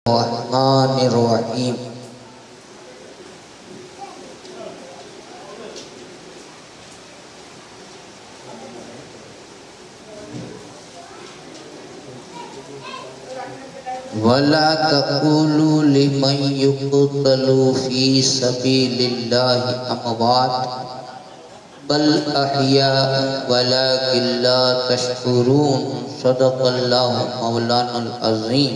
रहमानिर्रहीम। वला तक़ूलू लिमन युक़तलू फ़ी सबीलिल्लाहि अमवात बल अहयाअ वलाकिन ला तशकुरून। सदक़ल्लाहु मौलानाल अज़ीम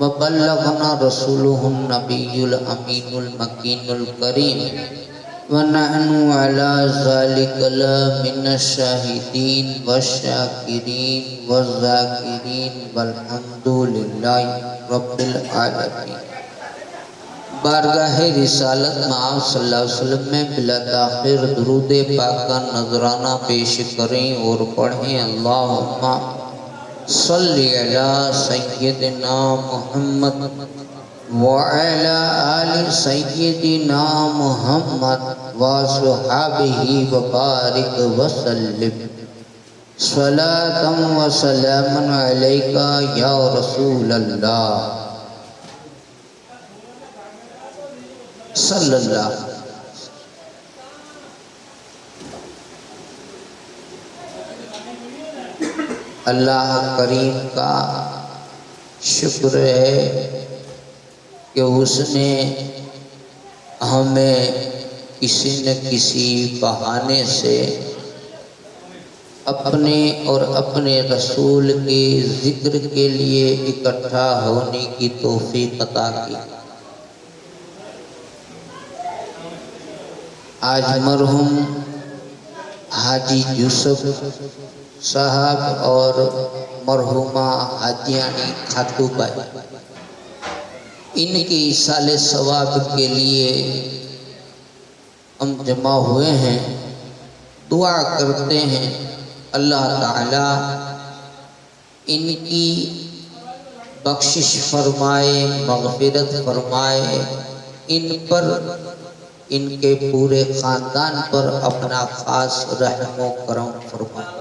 व बल्लगना रसूलुहुन नबियुल अमीनुल मकीनुल करीम व नहनु अला ज़ालिका मिनश शाहिदीन वश्शाकिरीन वज़्ज़ाकिरीन वल्हम्दुलिल्लाहि रब्बिल आलमीन। बारगाहे रिसालत में आप सल्लल्लाहु अलैहि वसल्लम में बिला ताख़िर दुरूद पाक का नजराना पेश करें और पढ़ें। अल्लाहुम्मा सल्ली अला सय्यिदिना मुहम्मद व अला आलि सय्यिदिना मुहम्मद व अस्हाबिही व बारिक व सल्लिम सलातम व सलामन अलैका या रसूलल्लाह सल्लल्लाहु। अल्लाह करीम का शुक्र है कि उसने हमें किसी न किसी बहाने से अपने और अपने रसूल के ज़िक्र के लिए इकट्ठा होने की तौफीक अता की। आज मरहूम हाजी यूसुफ साहब और मरहुमा हाजियानी खातूबाई इनके इसाले सवाब के लिए हम जमा हुए हैं। दुआ करते हैं अल्लाह ताला इनकी बख्शिश फरमाए, मग़फ़िरत फरमाए, इन पर इनके पूरे ख़ानदान पर अपना ख़ास रहम व करम फरमाए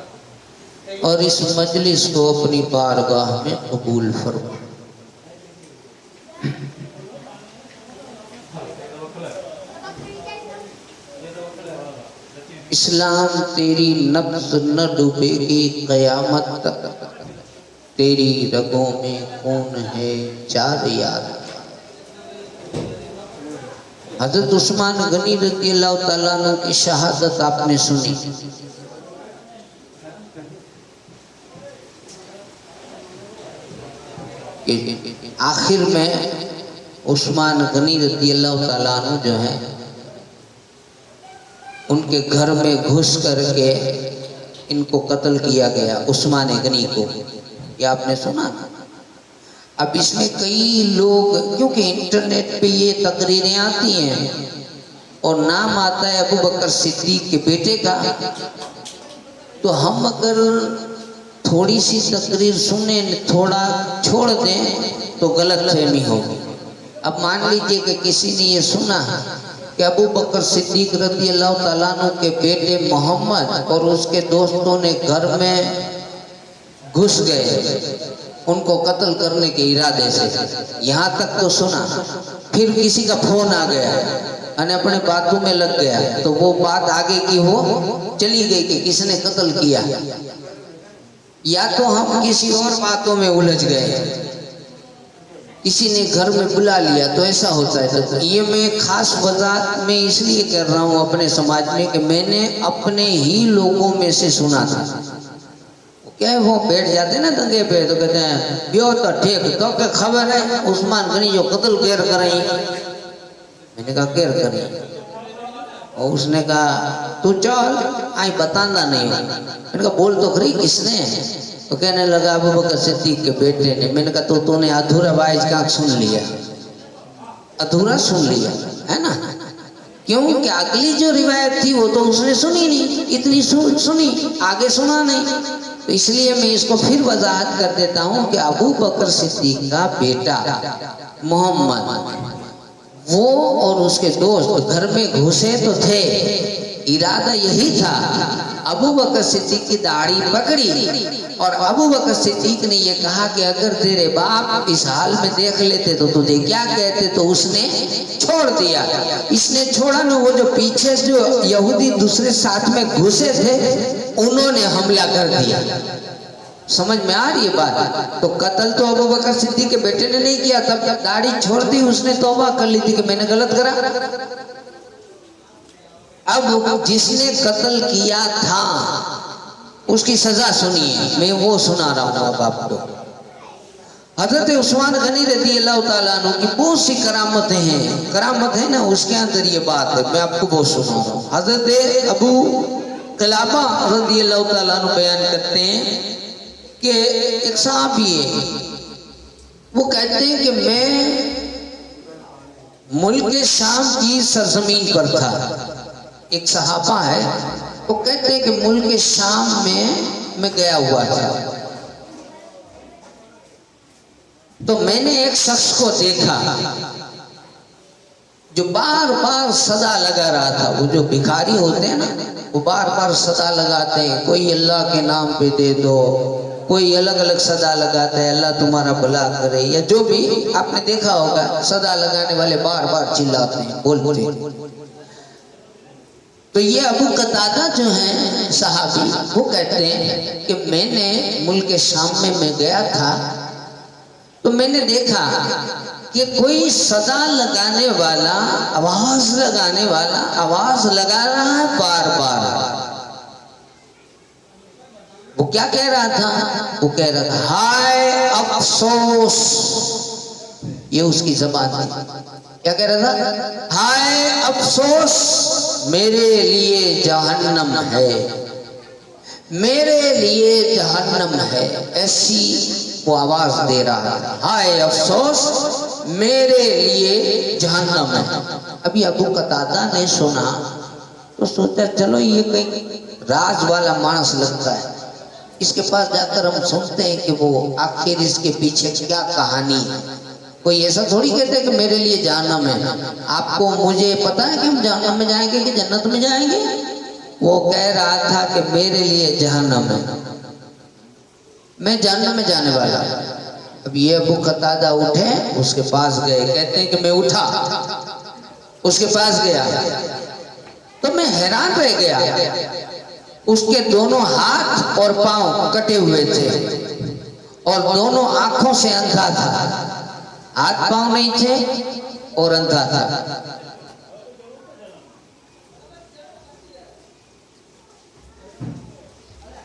और इस मजलिस को अपनी बारगाह में कबूल फरमाए। इस्लाम तेरी नब्ज़ न डूबेगी क़यामत तक, तेरी रगों में खून है चार याद। हज़रत उस्मान गनी रज़ियल्लाहु ताला अन्हु की शहादत आपने सुनी। आखिर में उस्मान गनी रज़ियल्लाहु ताला अन्हु जो है उनके घर में घुस करके इनको कत्ल किया गया, उस्मान गनी को। ये आपने सुना। अब इसमें कई लोग, क्योंकि इंटरनेट पे ये तकरीरें आती हैं और नाम आता है अबू बकर सिद्दीक के बेटे का, तो हम अगर थोड़ी सी तकरीर सुने, थोड़ा छोड़ दें तो गलत फहमी होगी। अब मान लीजिए कि किसी ने ये सुना कि अबू बकर सिद्दीक रज़ियल्लाहु ताला अन्हु के बेटे मोहम्मद और उसके दोस्तों ने घर में घुस गए उनको कत्ल करने के इरादे से, यहाँ तक तो सुना। फिर किसी का फोन आ गया और अपने बातों में लग गया, तो वो बात आगे की वो चली गई कि किसने कत्ल किया, या तो हम किसी और बातों में उलझ गए, किसी ने घर में बुला लिया, तो ऐसा होता है। तो ये मैं खास वजाहत में इसलिए कर रहा हूँ अपने समाज में कि मैंने अपने ही लोगों में से सुना था। क्या वो बैठ जाते ना दंगे पे तो कहते हैं बियो तो ठीक, तो क्या खबर है उस्मान गनी जो कत्ल केर करें। मैंने कहा केर करें, और उसने कहा तू चल आई बताना नहीं हो। मैंने कहा बोल तो खरी किसने, तो कहने लगा अबू बकर सिद्दीक के बेटे ने। मैंने कहा तो तूने अधूरा वाइज का सुन लिया, अधूरा सुन लिया है ना, क्योंकि अगली जो रिवायत थी वो तो उसने सुनी नहीं, इतनी सुनी आगे सुना नहीं। तो इसलिए मैं इसको फिर वजाहत कर देता हूँ कि अबू बकर सिद्दीक का बेटा मोहम्मद वो और उसके दोस्त घर में घुसे तो थे, इरादा यही था अबू बकर सिद्दीक की दाढ़ी पकड़ी और अबू बकर सिद्दीक ने ये कहा कि अगर तेरे बाप इस हाल में देख लेते तो तुझे क्या कहते, तो उसने छोड़ दिया। इसने छोड़ा ना, वो जो पीछे जो यहूदी दूसरे साथ में घुसे थे उन्होंने हमला कर दिया। समझ में आ रही है बात? तो कत्ल तो अबू बकर सिद्दीक के बेटे ने नहीं किया, तब जब दाढ़ी छोड़ दी उसने तौबा कर ली थी कि मैंने गलत करा। अब जिसने कत्ल किया था उसकी सजा सुनिए, मैं वो सुना रहा हूँ अब आपको। हजरत उस्मान गनी रज़ी अल्लाह ताला अन्हु की बहुत सी करामतें हैं, करामत है ना, उसके अंदर ये बात है, मैं आपको बहुत सुना रहा हूँ। हजरत अबू क़िलाबा रज़ी अल्लाह ताला अन्हु बयान करते हैं कि एक सहाबी है, वो कहते हैं कि मैं मुल्क शाम की सरजमीन पर था। एक सहाबा है, वो कहते हैं कि मुल्क शाम में मैं गया हुआ था, तो मैंने एक शख्स को देखा जो बार बार सदा लगा रहा था। वो जो भिखारी होते हैं ना, वो बार बार सदा लगाते हैं, कोई अल्लाह के नाम पे दे दो, कोई अलग अलग सदा लगाता है, अल्लाह तुम्हारा भला करे, या जो भी आपने देखा होगा, सदा लगाने वाले बार बार चिल्लाते हैं, बोलते हैं। तो ये अबू कतादा जो है सहाबी, वो कहते हैं कि मैंने मुल्क शाम में मैं गया था, तो मैंने देखा कि कोई सदा लगाने वाला, आवाज लगाने वाला आवाज लगा रहा है बार बार। वो क्या कह रहा था? वो कह रहा था हाय अफसोस, ये उसकी ज़बान थी। क्या कह रहा था? हाय अफसोस, मेरे लिए जहन्नम है, मेरे लिए जहन्नम है, ऐसी वो आवाज दे रहा है, हाय अफसोस मेरे लिए जहन्नम है। अभी अबू कतादा ने सुना तो सोचा चलो ये कहीं राज वाला मानस लगता है, इसके पास जाकर हम सोचते हैं कि वो आखिर इसके पीछे क्या कहानी है। कोई ऐसा थोड़ी कहते हैं कि मेरे लिए जहन्नम है। आपको मुझे पता है कि हम जहन्नम में जाएंगे कि जन्नत में जाएंगे? वो कह रहा था कि मेरे लिए जहन्नम है, मैं जहन्नम में जाने वाला। अब ये अबू कतादा उठे, उसके पास गए, कहते हैं कि मैं उठा, उसके पास गया तो मैं हैरान रह गया। उसके दोनों हाथ और पांव कटे हुए थे और दोनों आंखों से अंधा था, हाथ पांव नहीं थे और अंधा था।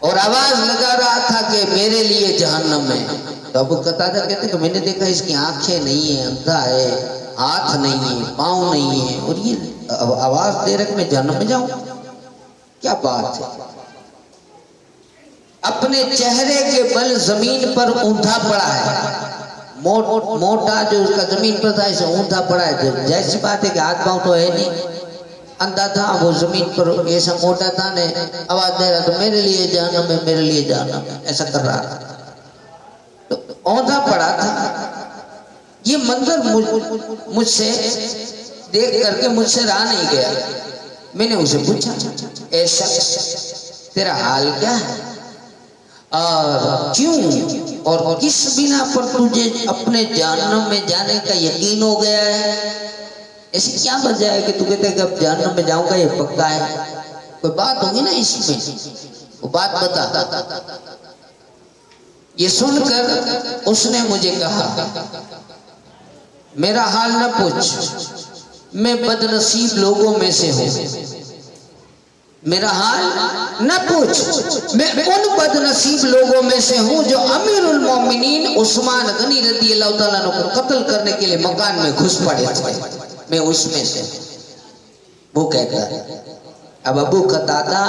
और आवाज लगा रहा था कि मेरे लिए जहन्नम है। तो अबू कतादा कहते कि मैंने देखा इसकी आंखें नहीं है, अंधा है, हाथ नहीं है, पांव नहीं है, और ये आवाज दे रहा कि मैं जहन्नम में जाऊं, क्या बात है। अपने चेहरे के बल जमीन पर ऊंधा पड़ा है, मोटा जो उसका जमीन पर था इसे ऊंधा पड़ा है। जैसी बात है कि हाथ पांव तो है नहीं, अंधा था, वो जमीन पर ऐसा मोटा था ने आवाज दे रहा तो मेरे लिए जहन्नम है, मेरे लिए जहन्नम है, ऐसा कर रहा था। तो औंधा पड़ा था। ये मंजर मुझसे देख करके मुझसे रहा नहीं गया। मैंने उसे पूछा ऐसा तेरा हाल क्या है और क्यों और किस बिना पर तुझे अपने जहन्नम में जाने का यकीन हो गया है? ऐसी क्या वजह है कि तू कहते कि अब जहन्नम में जाऊंगा ये पक्का है? कोई बात होगी ना इसमें, वो बात बता। ये सुनकर उसने मुझे कहा मेरा हाल न पूछ, मैं बदनसीब लोगों में से हूं। मेरा हाल न पूछ, मैं उन बदनसीब लोगों में से हूं जो अमीरुल मोमिनीन उस्मान गनी रज़ी अल्लाह ताला अन्हु को कत्ल करने के लिए मकान में घुस पड़े थे, मैं उसमें से। वो कहता है अब अबू कतादा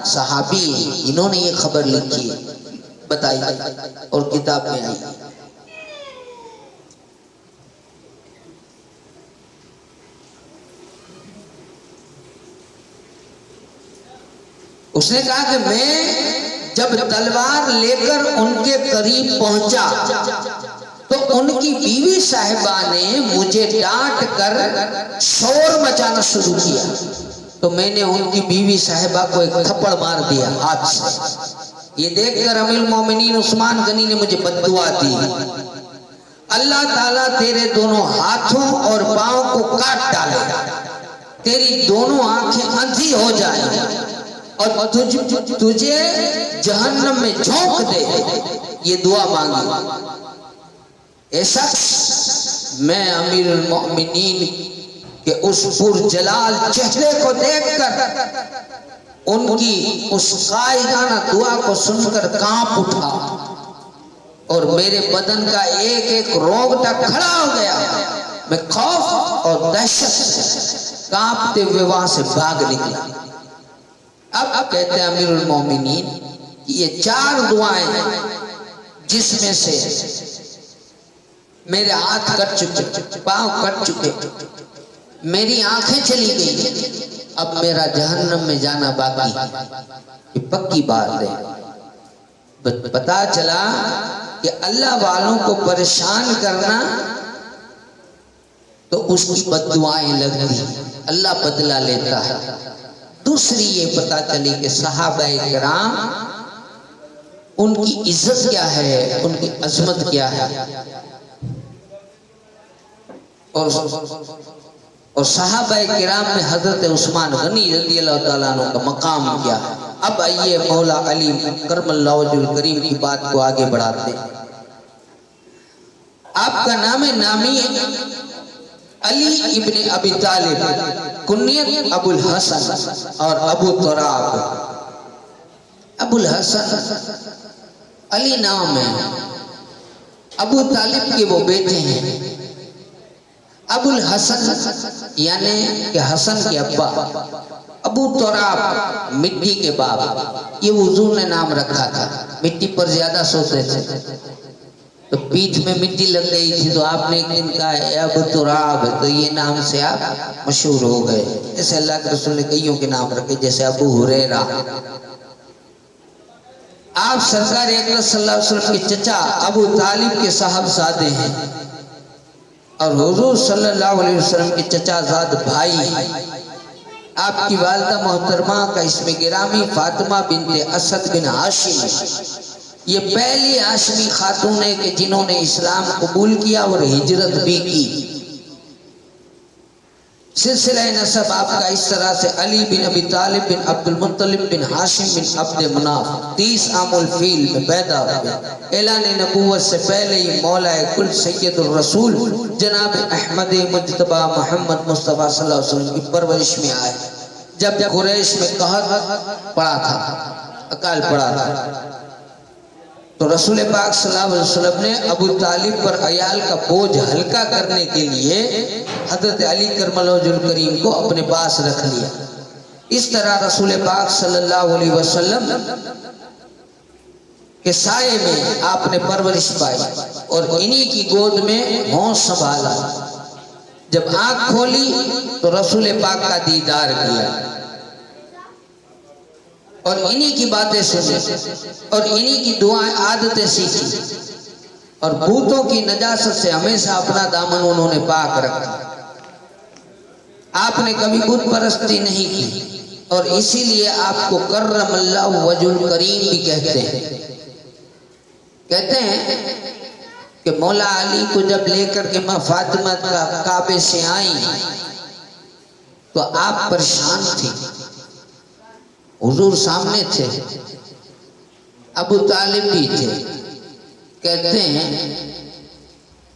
सहाबी, इन्होंने ये खबर लिखी बताई और किताब में आई। उसने कहा कि मैं जब तलवार लेकर उनके करीब पहुंचा तो उनकी बीवी साहिबा ने मुझे डांट कर शोर मचाना शुरू किया, तो मैंने उनकी बीवी साहिबा को एक थप्पड़ मार दिया हाथ से। ये देखकर अमीरुल मोमिनीन उस्मान गनी ने मुझे बद्दुआ दी, अल्लाह ताला तेरे दोनों हाथों और पांव को काट डाले, तेरी दोनों आंखें अंधी हो जाए और तुझे जहन्नम में झोंक दे। ये दुआ मांगी। ऐसा मैं अमीरुल मोमिनीन के उस पुरजलाल चेहरे को देखकर, उनकी उस कायदाना दुआ को सुनकर कांप उठा और मेरे बदन का एक एक रोंगटा खड़ा हो गया। मैं खौफ और दहशत से कांपते हुए वहां से भाग निकला। अब कहते हैं अमीरुल मोमिनीन कि ये 4 दुआएं जिसमें से मेरे हाथ कट चुके, पांव कट चुके, मेरी आंखें चली गई, अब मेरा जहन्नम में जाना बाकी, ये पक्की बात है। पता चला कि अल्लाह वालों को परेशान करना तो उसकी बद्दुआएं लगती, अल्लाह बदला लेता है। दूसरी ये पता चली कि सहाबाए किराम, उनकी इज्जत क्या है, उनकी अजमत क्या है, और सहाबाए किराम में हजरत उस्मान गनी रज़ियल्लाहु ताला अन्हु का मकाम क्या है। अब आइए मौला अली करमल्लाहु वजहुल करीम की बात को आगे बढ़ाते हैं। आपका नाम है नामी अली इब्ने अबी तालिब, कुन्नियत अबुल हसन और अबू तुराब। अबुल हसन अली नाम है, अबू तालिब के वो बेटे हैं। अबुल हसन यानी कि हसन के अब्बा, अबू तुराब मिट्टी के बाप। ये हुजूर ने नाम रखा था, मिट्टी पर ज्यादा सोते थे तो पीठ में मिट्टी लग गई थी, तो आपने एक दिन कहा अबू तुराब, तो ये नाम से आप मशहूर हो गए। जैसे अल्लाह के रसूल ने कईयों के नाम रखे, जैसे अबू हुरैरा। आप सरकार अकरम सल्लल्लाहु अलैहि वसल्लम के चचा अबू तालिब के साहबजादे हैं और हुजूर सल्लल्लाहु अलैहि वसल्लम के चचाजाद भाई। आपकी वालिदा मोहतरमा का इसमें गिरामी फातिमा बिनते असद बिन हाशिम। ये पहली हाशमी खातून है कि जिन्होंने इस्लाम कबूल किया और हिजरत भी की। सिलसिला नसब आपका इस तरह से अली बिन अबी तालिब बिन अब्दुल मुत्तलिब बिन हाशिम बिन अब्द मुनाफ 30 आमुल फील में पैदा हुए। ऐलान नबूवत से पहले ही मौला कुल सैयदुर रसूल जनाब अहमद मुज्तबा मोहम्मद मुस्तफ़ा सल्लल्लाहु अलैहि वसल्लम की परवरिश में आए। जब कुरैश में कहर पड़ा था, अकाल पड़ा था, तो रसूल पाक सल्लल्लाहु अलैहि वसल्लम ने अबू तालिब पर अयाल का बोझ हल्का करने के लिए हजरत अली करमल्लाहु वजहुल करीम को अपने पास रख लिया। इस तरह रसूल पाक सल्लल्लाहु अलैहि वसल्लम के साये में आपने परवरिश पाई और इन्हीं की गोद में होश संभाला। जब आंख खोली तो रसूल पाक का दीदार किया और इन्हीं की बातें सुनी और इन्हीं की दुआएं आदतें सीखी और भूतों की नजासत से हमेशा अपना दामन उन्होंने पाक रखा। आपने कभी बुत परस्ती नहीं की और इसीलिए आपको करमल्लाहु वजहुल करीम भी कहते हैं। कहते हैं कि मौला अली को जब लेकर के मां फातिमा का काबे से आई तो आप परेशान थी, हुजूर सामने थे, अबू तालिब भी थे। कहते हैं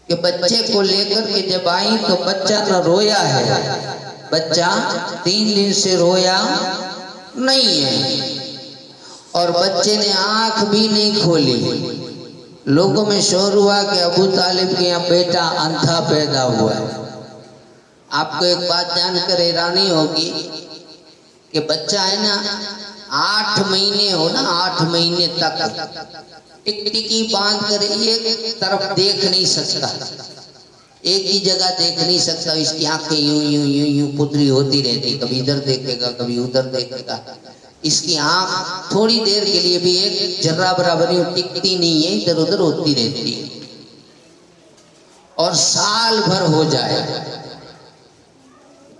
कि बच्चे को लेकर के जब आई तो बच्चा न रोया है, बच्चा 3 दिन से रोया नहीं है और बच्चे ने आंख भी नहीं खोली। लोगों में शोर हुआ कि अबू तालिब के यहाँ बेटा अंधा पैदा हुआ है। आपको एक बात जानकर हैरानी होगी कि बच्चा है ना 8 महीने हो ना, 8 महीने तक टिकटिकी बांध कर एक तरफ देख नहीं सकता, एक ही जगह देख नहीं सकता। इसकी आंखें यूं यूं यूं यूं पुतली होती रहती, कभी इधर देखेगा कभी उधर देखेगा। इसकी आंख थोड़ी देर के लिए भी एक जर्रा बराबर यूं टिकती नहीं है, इधर उधर होती रहती है। और साल भर हो जाए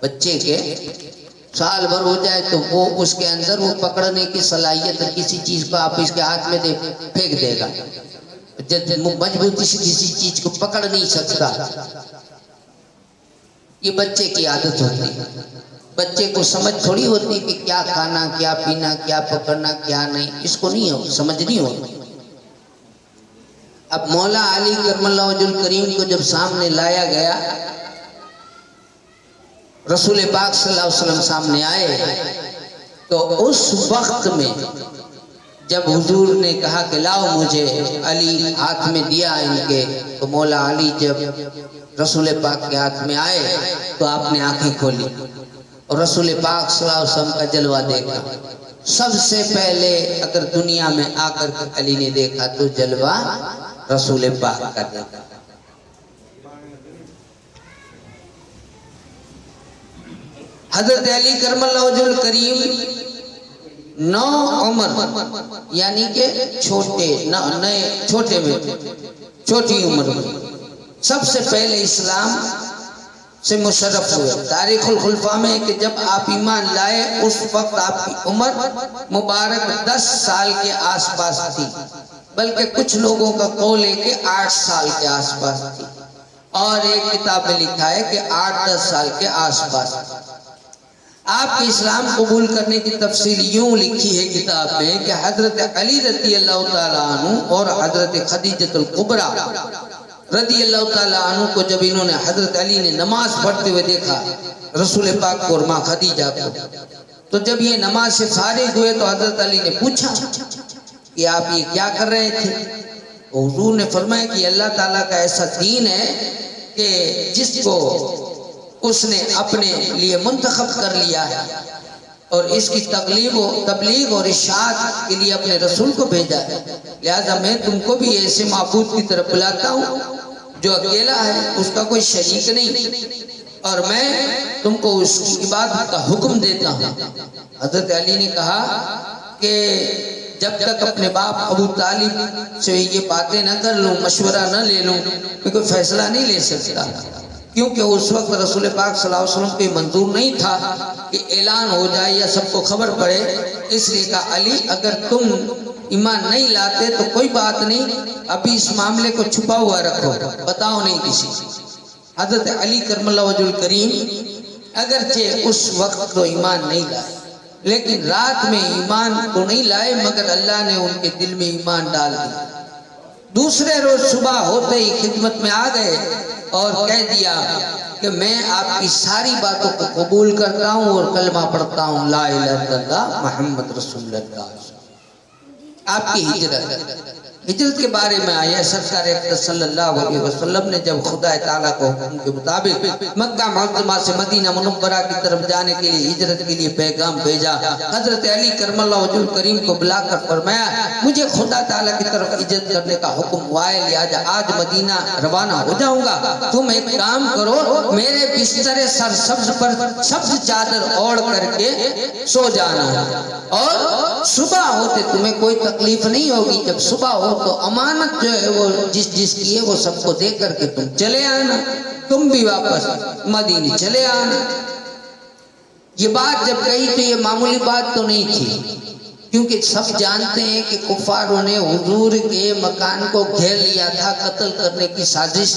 बच्चे के साल भर हो जाए तो वो उसके अंदर वो पकड़ने की सलाहियत किसी चीज को आप इसके हाथ में दे फेंक देगा, मजबूती से किसी चीज को पकड़ नहीं सकता। ये बच्चे की आदत होती है। बच्चे को समझ थोड़ी होती कि क्या खाना, क्या पीना, क्या पकड़ना, क्या नहीं, इसको नहीं हो समझ नहीं होती। अब मौला अली करमल्लाहु वजहुल करीम को जब सामने लाया गया, रसूल पाक सल्लल्लाहु अलैहि वसल्लम सामने आए, तो उस वक्त में जब हुजूर ने कहा कि लाओ मुझे, अली हाथ में दिया इनके, तो मौला अली जब रसूल पाक के हाथ में आए तो आपने आंखें खोली और रसूल पाक सल्लल्लाहु अलैहि वसल्लम का जलवा देखा। सबसे पहले अगर दुनिया में आकर के अली ने देखा तो जलवा रसूल पाक का देखा। हजरत अली करमल्लाहु वजहुल करीम 9 उम्र यानी के छोटी उम्र में सबसे पहले इस्लाम से मुशर्रफ हुए। तारीखुल खुलफा में कि जब आप ईमान लाए उस वक्त आपकी उम्र मुबारक 10 साल के आसपास थी, बल्कि कुछ लोगों का कौल है कि 8 साल के आसपास थी, और एक किताब में लिखा है कि 8-10 साल के आसपास। आपके इस्लाम कबूल करने की तफसील यूं लिखी है किताब में कि हजरत अली रज़ी अल्लाह ताला अन्हु और हजरत खदीजतुल कुबरा रज़ी अल्लाह ताला अन्हु को जब इन्होंने हजरत अली ने नमाज पढ़ते हुए देखा, रसूल पाक को और माँ खदीजा को, तो जब ये नमाज से फारिग हुए तो हजरत अली ने पूछा कि आप ये क्या कर रहे थे? हुजूर ने फरमाया कि अल्लाह ताला का ऐसा दीन है कि जिसको उसने अपने लिए मुंतखब कर लिया है और इसकी तबलीग और इशाअत के लिए अपने रसूल को भेजा है, लिहाजा मैं तुमको भी ऐसे माबूद की तरफ बुलाता हूँ जो अकेला है, उसका कोई शरीक नहीं, और मैं तुमको उसकी इबादत का हुक्म देता हूँ। हजरत अली ने कहा कि जब तक अपने बाप अबू तालिब से ये बातें न कर लूँ, मशवरा न ले लूँ, मैं कोई फैसला नहीं ले सकता, क्योंकि उस वक्त रसूल पाक सल्लल्लाहु अलैहि वसल्लम को मंजूर नहीं था कि ऐलान हो जाए या सबको खबर पड़े। इसलिए कहा अली अगर तुम ईमान नहीं लाते तो कोई बात नहीं, अभी इस मामले को छुपा हुआ रखो, बताओ नहीं किसी। हजरत अली करमल्लाहु वजहुल करीम अगरचे उस वक्त तो ईमान नहीं लाए, लेकिन रात में ईमान तो नहीं लाए, मगर अल्लाह ने उनके दिल में ईमान डाल दिया। दूसरे रोज सुबह होते ही खिदमत में आ गए और कह दिया कि मैं आपकी सारी बातों को कबूल करता हूँ और कलमा पढ़ता हूँ, ला इलाहा इल्लल्लाह मुहम्मद रसूलुल्लाह। आपकी हिजरत के बारे में आया सरकार सल्लल्लाहु अलैहि वसल्लम ने जब खुदा ताला को हुक्म के मुताबिक मक्का मुअज़्ज़मा से मदीना मुनव्वरा की तरफ जाने के लिए हिजरत के लिए पैगाम भेजा, हजरत अली करमल्लाहु वजहुल करीम को बुलाकर फरमाया मुझे खुदा ताला की तरफ हिजरत करने का हुक्म हुआ है, लिहाजा आज मदीना रवाना हो जाऊंगा। तुम एक काम करो, मेरे बिस्तरे सरसब्ज पर सब्ज चादर ओढ़ करके सो जाना और सुबह होते तुम्हें कोई तकलीफ नहीं होगी। जब सुबह हो तो अमानत जो है वो जिसकी है वो सबको दे करके तुम चले आना, तुम भी वापस मदीने चले आना। ये बात जब कही तो ये मामूली बात तो नहीं थी, क्योंकि सब जानते हैं कि कुफारों ने हुजूर के मकान को घेर लिया था, कत्ल करने की साजिश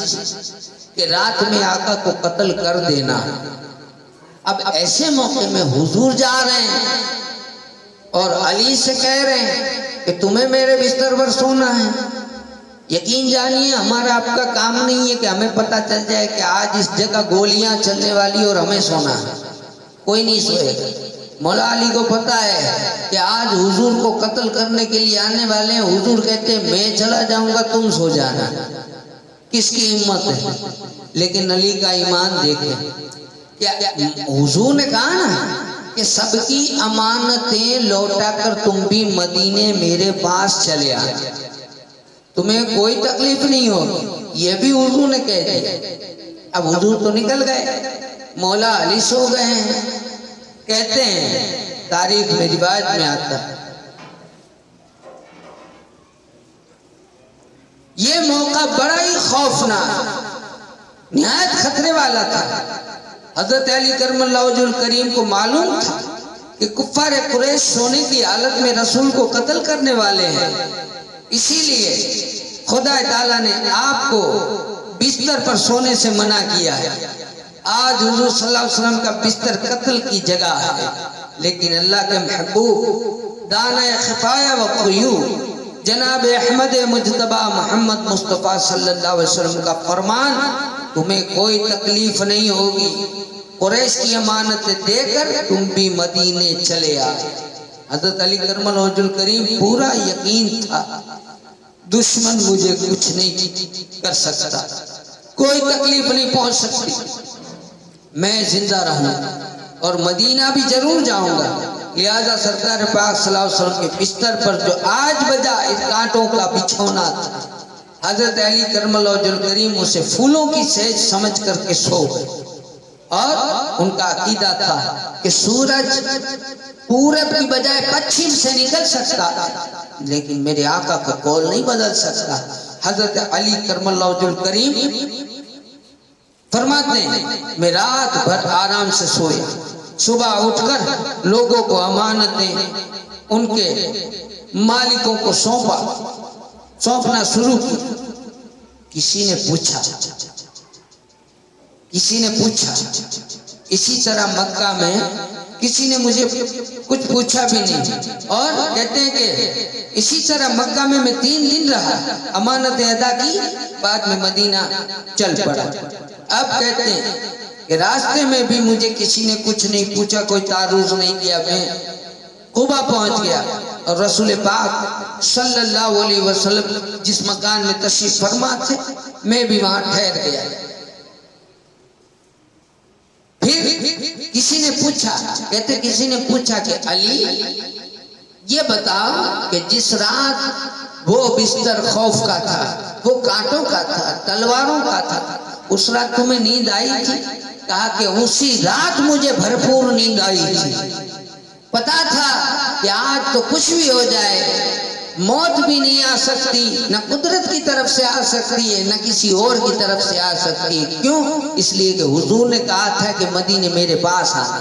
कि रात में आका को कत्ल कर देना। अब ऐसे मौके में हुजूर जा रहे हैं और अली से कह रहे हैं कि तुम्हें मेरे बिस्तर पर सोना है। यकीन जानिए हमारा आपका काम नहीं है कि हमें पता चल जाए कि आज इस जगह गोलियां चलने वाली और हमें सोना है, कोई नहीं सोएगा। मौला अली को पता है कि आज हुजूर को कत्ल करने के लिए आने वाले हैं। हुजूर कहते हैं मैं चला जाऊंगा, तुम सो जाना। किसकी हिम्मत है? लेकिन अली का ईमान देखें, क्या हुजूर ने कहा ना कि सबकी अमानतें लौटाकर तुम भी मदीने मेरे पास चले आ, तुम्हें कोई तकलीफ नहीं होगी। ये भी हुजूर ने कह दिया। अब हुजूर तो निकल गए, मौला अली सो गए हैं। कहते हैं तारीख में रिवायत में आता है ये मौका बड़ा ही खौफनाक, निहायत खतरे वाला था। हजरत अली करमल्लाहु वजहुल करीम को मालूम था कि कुफ्फार कुरैश सोने की हालत में रसूल को कत्ल करने वाले हैं, इसीलिए खुदा ताला ने आपको बिस्तर पर सोने से मना किया है। आज हुजूर सल्लल्लाहु अलैहि वसल्लम का बिस्तर कत्ल की जगह है, लेकिन अल्लाह के महबूब दाना खफाया व क़ुयूब जनाब अहमद मुजतबा मोहम्मद मुस्तफ़ा सल्लल्लाहु अलैहि वसल्लम का फरमान, तुम्हें कोई तकलीफ नहीं होगी, कुरैश की अमानत देकर तुम भी मदीने चले आए। हज़रत अली करमल्लाहु वजहुल करीम पूरा यकीन था दुश्मन मुझे कुछ नहीं कर सकता, कोई तकलीफ नहीं पहुंच सकती, मैं जिंदा रहूं और मदीना भी जरूर जाऊंगा। लिहाजा सरकार पाक सल्लल्लाहु अलैहि वसल्लम के बिस्तर पर जो आज बजा इस कांटों का बिछौना था, हजरत अली करमल्लाहु वजहुल करीम उसे फूलों की सेज समझ करके सो गए। और उनका अकीदा था कि सूरज पूरब की बजाय पश्चिम से निकल सकता, लेकिन मेरे आका का कौल नहीं बदल सकता। हजरत अली करमल्लाहु वजहुल करीम फरमाते हैं, मैं रात भर आराम से सोया, सुबह उठकर लोगों को अमानतें उनके मालिकों को सौंपना शुरू की। किसी ने पूछा, इसी तरह मक्का में किसी ने मुझे कुछ पूछा भी नहीं, और कहते हैं कि इसी तरह मक्का में मैं 3 दिन रहा, अमानतें अदा की, बाद में मदीना चल पड़ा। अब कहते हैं कि रास्ते में भी मुझे किसी ने कुछ नहीं पूछा, कोई तारुज नहीं किया, मैं कुबा पहुंच गया और रसूल पाक सल्लल्लाहु अलैहि वसल्लम जिस मकान में तशरीफ फरमा थे, मैं भी वहां ठहर गया। फिर किसी ने पूछा कि अली ये बताओ कि जिस रात वो बिस्तर खौफ का था, वो कांटों का था, तलवारों का था, उस रात तुम्हें नींद आई थी? कहा कि उसी रात मुझे भरपूर नींद आई थी। पता था कि आज तो कुछ भी हो जाए, मौत भी नहीं आ सकती, न कुदरत की तरफ से आ सकती है, न किसी और की तरफ से आ सकती है। क्यों? इसलिए कि हुजूर ने कहा था कि मदीने मेरे पास आना।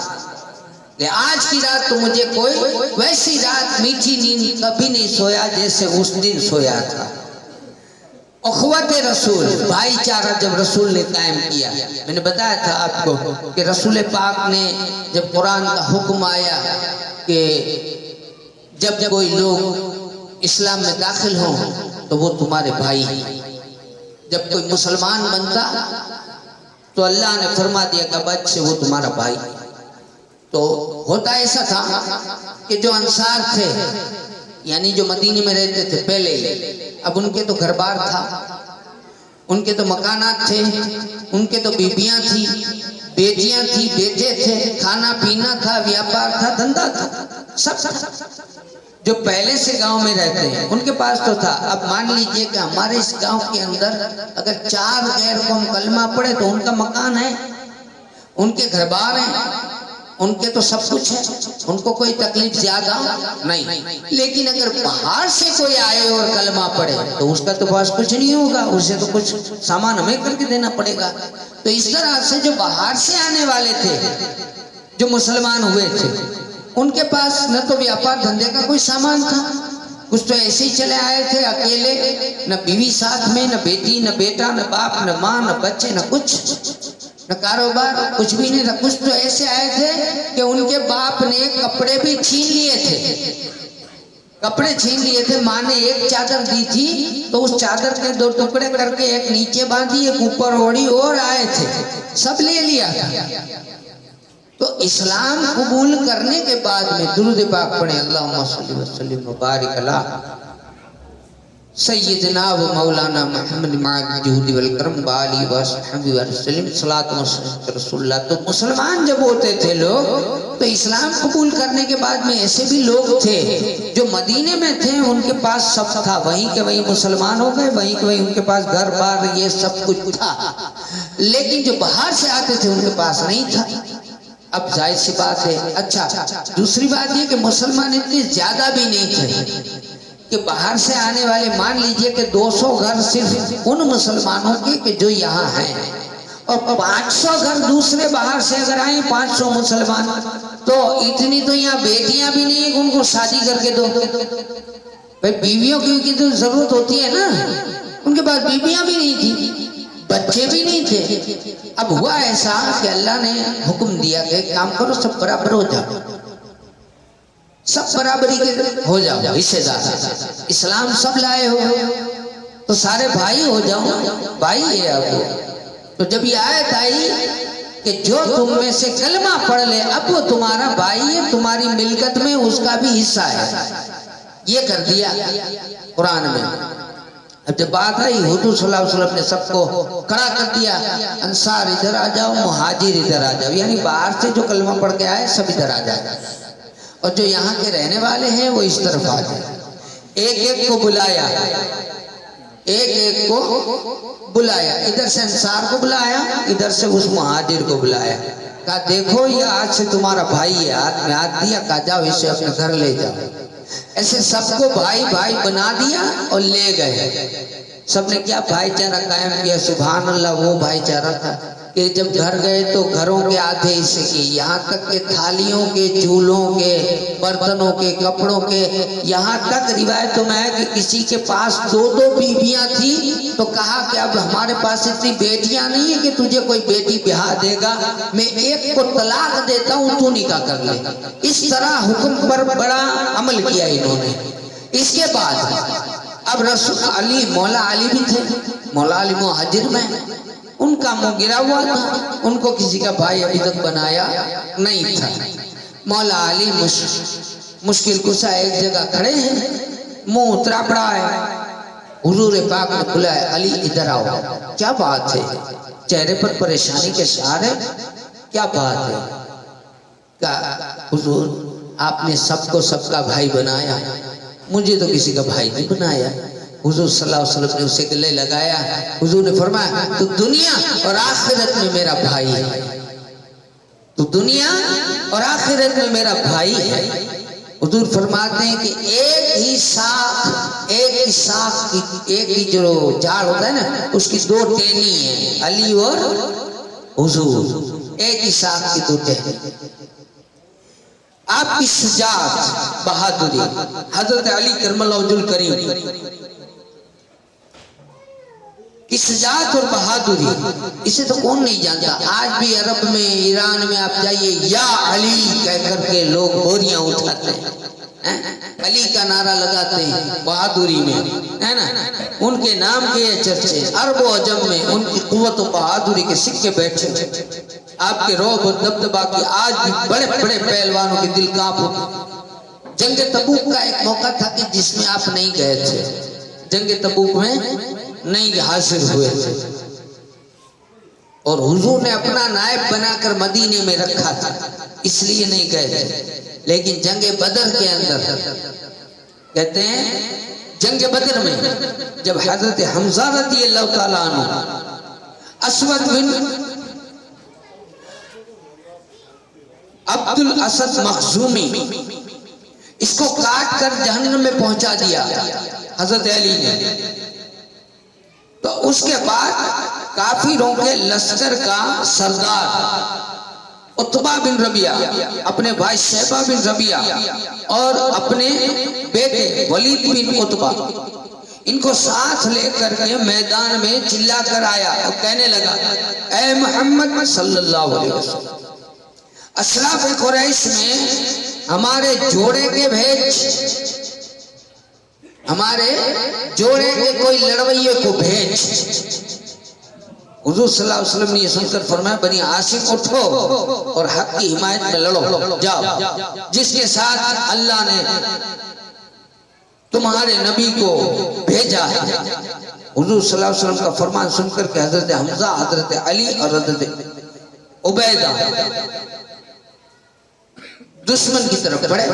आज की रात तो मुझे कोई वैसी रात मीठी नींद कभी नहीं सोया जैसे उस दिन सोया था। उख़्वत रसूल, भाईचारा जब रसूल ने कायम किया, मैंने बताया था आपको कि रसूल पाक ने जब कुरान का हुक्म आया कि जब कोई लोग इस्लाम में दाखिल हों तो वो तुम्हारे भाई हैं, जब कोई मुसलमान बनता तो अल्लाह ने फरमा दिया कि अब से वो तुम्हारा भाई। तो होता ऐसा था कि जो अंसार थे, यानी जो मदीने में रहते थे पहले, अब उनके तो घर बार था, उनके तो मकानात थे, उनके तो बीबियां थी, बेटियां थी, बेटे थे, खाना पीना था, व्यापार था, धंधा था, सब था। जो पहले से गांव में रहते हैं उनके पास तो था। अब मान लीजिए कि हमारे इस गांव के अंदर अगर 4 गैर कौम कलमा पड़े तो उनका मकान है, उनके घर बार हैं, उनके तो सब कुछ है, उनको कोई तकलीफ ज्यादा नहीं। लेकिन अगर बाहर से कोई आए और कलमा पड़े तो उसका तो पास कुछ नहीं होगा, उसे तो कुछ सामान हमें करके देना पड़ेगा। तो इस तरह से जो बाहर से आने वाले थे, जो मुसलमान हुए थे, उनके पास न तो व्यापार धंधे का कोई सामान था, कुछ तो ऐसे ही चले आए थे अकेले, न बीवी साथ में, न बेटी, न बेटा, न बाप, न माँ, न बच्चे, न कुछ, न कारोबार, कुछ भी नहीं था। कुछ तो ऐसे आए थे कि उनके बाप ने कपड़े भी छीन लिए थे, माँ ने एक चादर दी थी तो उस चादर के 2 टुकड़े करके एक नीचे बांधी, एक ऊपर ओढ़ी, और आए थे, सब ले लिया था। तो इस्लाम कबूल करने के बाद में दुरूद पाक पढ़े, अल्लाहुम्मा सल्ली व सल्लिम व बारिक अला सय्यदना व मौलाना मुहम्मद माअल जुहूद वल करम व आलिहि व अस्हाबि व सल्लिम सलातु व सलाम रसूलुल्लाह। तो मुसलमान जब होते थे लोग, तो इस्लाम कबूल करने के बाद में ऐसे भी लोग थे जो मदीने में थे, उनके पास सब था, वहीं के वहीं मुसलमान हो गए, वहीं के वहीं उनके पास घर बार ये सब कुछ था। लेकिन जो बाहर से आते थे उनके पास नहीं था। अब जाहिर सी बात है। अच्छा, दूसरी बात ये कि मुसलमान इतने ज्यादा भी नहीं थे कि बाहर से आने वाले, मान लीजिए कि 200 घर सिर्फ उन मुसलमानों के कि जो यहाँ हैं, और 500 घर दूसरे बाहर से अगर आए 500 मुसलमान, तो इतनी तो यहाँ बेटियां भी नहीं है कि उनको शादी करके दो। भाई बीवियों की तो जरूरत होती है ना, उनके पास बीवियां भी नहीं थी, बच्चे भी नहीं थे। अब हुआ ऐसा कि अल्लाह ने हुक्म दिया कि काम करो, सब बराबर हो जाओ, सब बराबरी के हो जाओ, हिस्सेदार। इस्लाम सब लाए हो तो सारे भाई हो जाओ, भाई है अब। तो जब ये आयत आई कि जो तुम में से कलमा पढ़ ले अब वो तुम्हारा भाई है, तुम्हारी मिल्कत में उसका भी हिस्सा है, ये कर दिया कुरान में। अब जब बात आई हुजूर सल्लल्लाहु अलैहि वसल्लम ने सबको खड़ा कर दिया, अंसार इधर आ जाओ, मुहाजिर इधर आ जाओ, यानी बाहर से जो कलमा पढ़ के आए सब इधर आ जाए, और जो यहाँ के रहने वाले हैं वो इस तरफ आ जाए। एक एक को बुलाया, एक एक को बुलाया, इधर से अंसार को बुलाया, इधर से उस मुहाजिर को बुलाया। कहा देखो ये आज से तुम्हारा भाई है, हाथ में हाथ दिया, कहा जाओ इसे अपने घर ले जाओ। ऐसे सबको भाई भाई बना दिया और ले गए। सबने क्या भाईचारा कायम किया, सुभान अल्लाह। वो भाईचारा था कि जब घर गए तो घरों के आधे हिस्से की, यहाँ तक के थालियों के, चूल्हों के, बर्तनों के, कपड़ों के, यहाँ तक रिवायतों में है कि किसी के पास 2-2 बीवियां थी तो कहा कि अब हमारे पास इतनी बेटियां नहीं है कि तुझे कोई बेटी ब्याह देगा, मैं एक को तलाक देता हूँ, तू निकाह कर ले। इस तरह हुक्म पर बड़ा अमल किया इन्होंने। इसके बाद अब रसूल अली, मौला अली भी थे, मौला अली मुहाजिर में, उनका मुंह गिरा हुआ था, उनको किसी का भाई अभी तक बनाया नहीं था। मौला अली मुश्किल कुशा एक जगह खड़े हैं, मुंह उतरा पड़ा है। हुजूर पाक ने बुलाया, अली इधर आओ। क्या बात है, चेहरे पर परेशानी के इशारे, क्या बात है? क्या हुजूर आपने सबको सबका भाई बनाया, मुझे तो किसी का भाई नहीं बनाया। हुजूर सल्लल्लाहु अलैहि वसल्लम ने उसे गले लगाया। हुजूर ने फरमाया तू दुनिया और आखिरत में मेरा भाई है, तू दुनिया और आखिरत में मेरा भाई है। हुजूर फरमाते हैं कि एक ही साख की, एक ही जो झाड़ होता है ना, उसकी 2 टहनी है, अली और हुजूर, एक ही साख की 2 टहनी। आपकी सजात, बहादुरी, हजरत अली करमल्लाहु वजहुल करीम की सजात और बहादुरी, इसे तो कौन नहीं जानता। आज भी अरब में, ईरान में आप जाइए, या अली कह करके लोग बोरियां उठाते हैं, अली का नारा लगाते हैं बहादुरी में, है ना। उनके नाम के चर्चे अरब अजम में, उनकी कुव्वत और बहादुरी के सिक्के बैठे। आपके रौब और दबदबा की आज भी बड़े बड़े पहलवानों के दिल कांप उठे। जंग तबूक का एक मौका था कि जिसमें आप नहीं गए थे, जंग तबूक में नहीं हासिल हुए थे, और हुजूर ने अपना नायब बनाकर मदीने में रखा था, इसलिए नहीं गए थे। लेकिन जंग बदर के अंदर कहते हैं, जंग बदर में जब हजरत हमजा रज़ियल्लाहु ताला अन्हु अस्वद बिन अब्दुल असद मखजूमी, इसको काट कर जहन्नम में पहुंचा दिया हजरत अली ने, तो उसके बाद काफिरों के लश्कर का सरदार उत्बा बिन रबिया, अपने भाई शैबा बिन रबिया और अपने बेटे वलीद बिन उत्बा, इनको साथ लेकर के मैदान में चिल्ला कर आया और कहने लगा, ऐ मोहम्मद सल्लल्लाहु अलैहि वसल्लम, अशराफ कुरैश में हमारे जोड़े के भेज, हमारे जोड़े के कोई लड़वैये को भेज। हुजूर सल्लल्लाहु अलैहि वसल्लम ने ये सुनकर फरमाया, बनी हाशिम उठो और हक की हिमायत में लड़ो, जाओ, जिसके साथ अल्लाह ने तुम्हारे नबी को भेजा है। हुजूर सल्लल्लाहु अलैहि वसल्लम का फरमान सुनकर के हजरत हमजा, हजरत अली और हजरत उबैदा दुश्मन की तरफ बढ़े,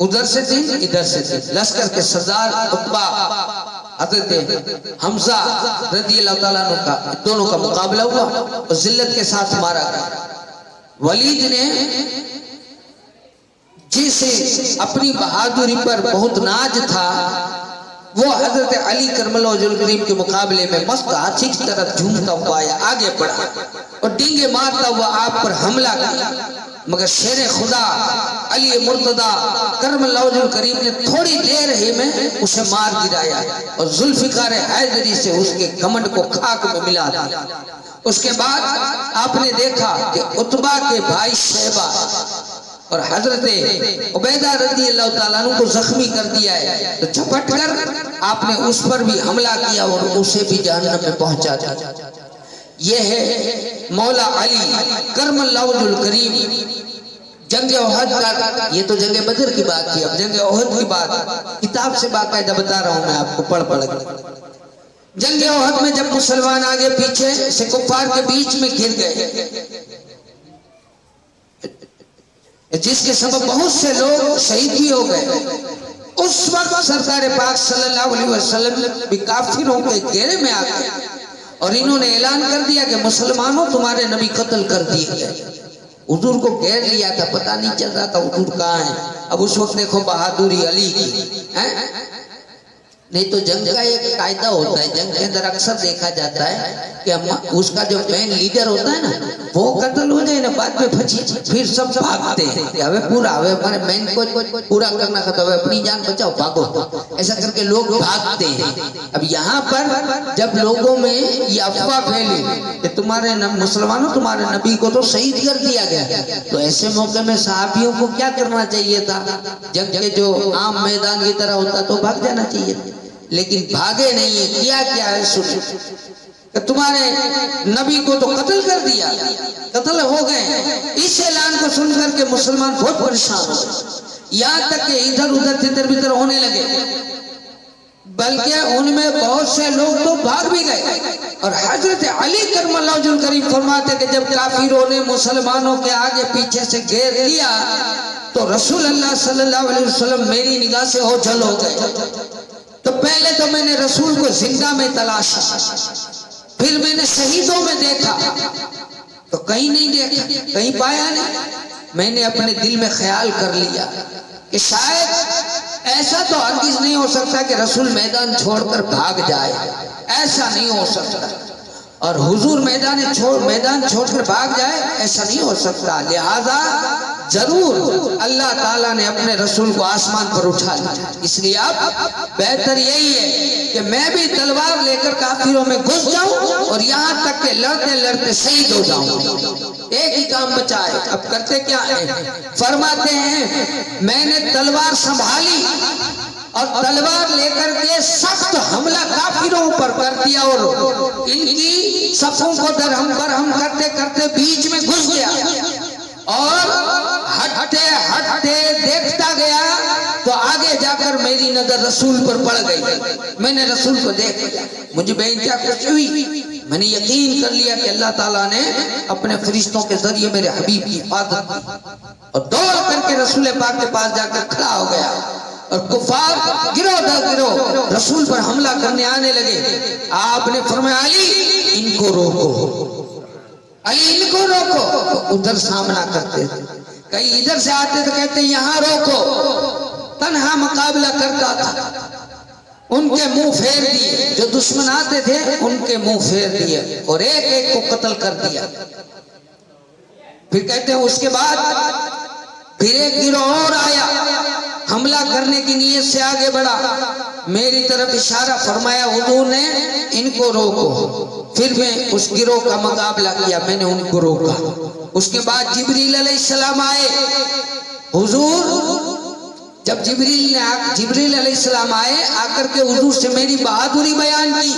उधर से थी इधर से थी। लश्कर के सरदार उत्बा, हजरत हमजा रज़ियल्लाहु ताला अन्हु का, दोनों का मुकाबला हुआ और जिल्लत के साथ मारा गया। वलीद ने जिसे अपनी बहादुरी पर बहुत नाज था, वो हजरत अली करमल्लाहुल करीम के मुकाबले में मस्त हाथी की तरह झूमता हुआ आया, आगे बढ़ा और डींगे मारता हुआ आप पर हमला किया। मगर शेर खुदा अली मुर्तदा करमल्लाहुल करीम ने थोड़ी देर ही में उसे मार गिराया और जुल्फिकार हैदरी से उसके घमंड को खाक में मिला दिया। उसके बाद आपने देखा कि उतबा के भाई शैबा और हजरत उबैदा रज़ी अल्लाह ताला अन्हु को जख्मी कर दिया है, तो झपट कर आपने उस पर भी हमला किया और उसे भी जहन्नम में पहुंचा दिया। ये है मौला अली करमल्लाहुल करीम। जंग ओहद का, ये तो जंग बदर की बात थी, अब जंग ओहद की बात किताब से बाकायदा बता रहा हूं मैं आपको पढ़ कर। जंग ओहद में जब मुसलमान आगे पीछे से कुफार के बीच में घिर गए, जिसके सबब बहुत से लोग शहीद भी हो गए, उस वक्त सरकार पाक सल्लल्लाहु अलैहि वसल्लम भी काफिरों के घेरे में आ गए और इन्होंने ऐलान कर दिया कि मुसलमानों तुम्हारे नबी कत्ल कर दिए गए। हुजूर को घेर लिया था, पता नहीं चल रहा था हुजूर कहाँ है। अब उस वक्त देखो बहादुरी अली की है। नहीं तो जंग का एक कायदा होता है, जंग के अंदर अक्सर देखा जाता है कि उसका जो मेन लीडर होता है ना, वो कत्ल हो जाए ना, बाद में फिर सब भागते हैं कि हमें पूरा हमें हमारे मेन को पूरा करना खत्म है, अपनी जान बचाओ भागो, ऐसा करके लोग भागते हैं। अब यहाँ पर जब लोगों में ये अफवाह फैली कि तुम्हारे मुसलमानों तुम्हारे नबी को तो शहीद कर दिया गया, तो ऐसे मौके में सहाबियों को क्या करना चाहिए था? जंग के जो आम मैदान की तरह होता तो भाग जाना चाहिए, लेकिन भागे नहीं है। किया क्या है सुनो, तुम्हारे नबी को तो कत्ल कर दिया, कत्ल हो गए। इस ऐलान को सुनकर के मुसलमान बहुत परेशान हो गए, यहाँ तक कि इधर उधर तितर बितर होने लगे, बल्कि उनमें बहुत से लोग तो भाग भी गए। और हजरत अली करमल्लाहुल करीम फरमाते कि जब काफिरों ने मुसलमानों के आगे पीछे से घेर लिया तो रसूल अल्लाह सल्लल्लाहु अलैहि वसल्लम मेरी निगाह से ओझल हो गए। तो पहले तो मैंने रसूल को जिंदा में तलाशा, फिर मैंने शहीदों में देखा तो कहीं नहीं देखा, कहीं पाया नहीं। मैंने अपने दिल में ख्याल कर लिया कि शायद ऐसा तो हरगिज़ नहीं हो सकता कि रसूल मैदान छोड़कर भाग जाए, ऐसा नहीं हो सकता। और हुजूर मैदान छोड़कर भाग जाए, ऐसा नहीं हो सकता। लिहाजा जरूर अल्लाह ताला ने अपने रसूल को आसमान पर उठा लिया। इसलिए अब बेहतर यही है कि मैं भी तलवार लेकर काफिरों में घुस जाऊं और यहाँ तक के लड़ते लड़ते शहीद हो जाऊं। एक ही काम बचा है। अब करते क्या है? फरमाते हैं मैंने तलवार संभाली और तलवार लेकर के सख्त हमला काफिरों पर कर दिया और इनकी सफों को दरहम बरहम करते करते बीच में घुस गया और हटते हटते देखता गया तो आगे जाकर मेरी नजर रसूल पर पड़ गई। मैंने रसूल को देख लिया, मुझे बेइंतहा खुशी हुई। मैंने यकीन कर लिया कि अल्लाह ताला ने अपने फरिश्तों के जरिए मेरे हबीब की हिफाजत की और दौड़ करके रसूल पाक के पास जाकर खड़ा हो गया और कुफार गिरोह दर गिरोह रसूल पर हमला करने आने लगे। आपने फरमाया अली इनको रोको, अली इनको रोको। तो उधर सामना करते थे, कहीं इधर से आते तो कहते यहाँ रोको। तन्हा मुकाबला करता था, उनके मुंह फेर दिए, जो दुश्मन आते थे उनके मुंह फेर दिए और एक एक को कत्ल कर दिया। फिर कहते हैं उसके बाद फिर एक गिरोह और आया, हमला करने की नीयत से आगे बढ़ा। मेरी तरफ इशारा फरमाया हुजूर ने, इनको रोको। फिर मैं उस गिरोह का मुकाबला किया, मैंने उनको रोका। उसके बाद जिब्रील अलैहिस्सलाम आए। हुजूर जब जिब्रील अलैहिस्सलाम आए, आकर के हुजूर से मेरी बहादुरी बयान की,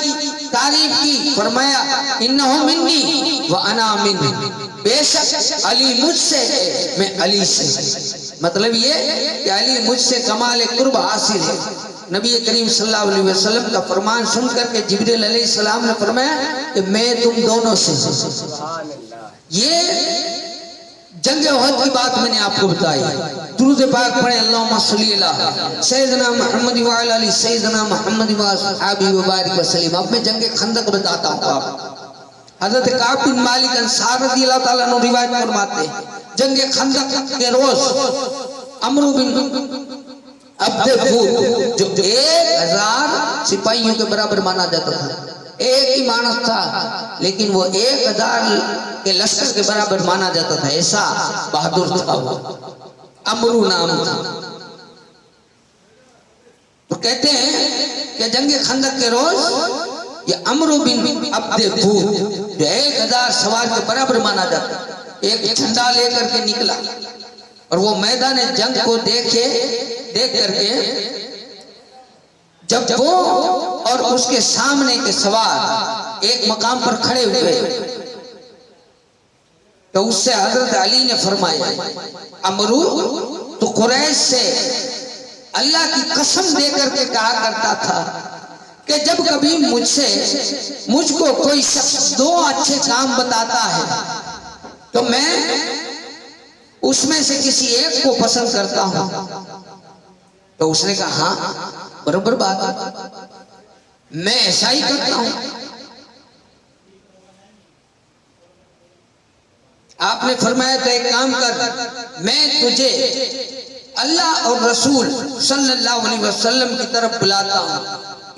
तारीफ की। फरमाया इन्नहु मिन्नी व अना मिन्नी, बेशक अली मुझसे है, मैं अली से। मतलब ये कि अली मुझसे कमाल कुर्ब हासिल है। नबी करीम सल्लल्लाहु अलैहि वसल्लम का फरमान सुनकर के जिब्रील अलैहिस्सलाम ने फरमाया कि मैं तुम दोनों से। ये जंग ओहद की बात मैंने आपको बताई। दुरूद पाक पढ़े, अल्लाहुम्मा सल्ली अला सय्यदना मुहम्मद व अला आलि सय्यदना मुहम्मद व असहाबी व बारिक वसल्लम। अब मैं जंग खंदक बताता हूँ आपको। हजरत काब बिन मालिक अंसार रज़ी अल्लाह ताला अन्हु रिवायत फरमाते हैं, जंग खंदक के रोज अमरू बिन अब्दे जो 1000 सिपाहियों के बराबर माना जाता था। एक ही मानस था लेकिन वो 1000 के लश्कर के बराबर माना जाता था, ऐसा बहादुर था वो। अमरू नाम था। तो कहते हैं कि जंगे खंदक के रोज ये अमरू बिन अब्दे जो 1000 सवार के बराबर माना जाता, एक झंडा लेकर के निकला और वो मैदान जंग को देख करके जब वो और उसके सामने के सवार एक मकाम पर खड़े हुए तो उससे हजरत अली ने फरमाया, अमरू तो कुरैश से अल्लाह की कसम देकर के कहा करता था कि जब कभी मुझको कोई शख्स 2 अच्छे काम बताता है तो मैं उसमें से किसी एक को पसंद करता हूं। तो उसने कहा हाँ बराबर बात है, मैं ऐसा ही करता हूं। आपने फरमाया तो एक काम कर, मैं तुझे अल्लाह और रसूल सल्लल्लाहु अलैहि वसल्लम की तरफ बुलाता हूं,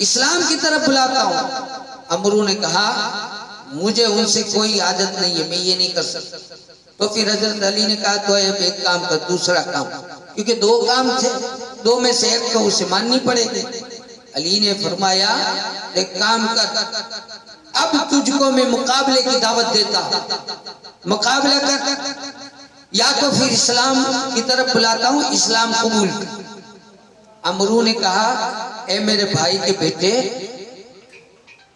इस्लाम की तरफ बुलाता हूं। अमरू ने कहा मुझे उनसे कोई आदत नहीं है, मैं ये नहीं कर सकता। तो फिर हजरत अली ने कहा तो एक काम कर, दूसरा काम, क्योंकि 2 काम थे, 2 में से एक तो उसे माननी पड़ेगी। अली ने फरमाया एक काम कर, अब तुझको मैं मुकाबले की दावत देता हूं, मुकाबला कर, या तो फिर इस्लाम की तरफ बुलाता हूं, इस्लाम कबूल कर। अमरू ने कहा ए मेरे भाई के बेटे,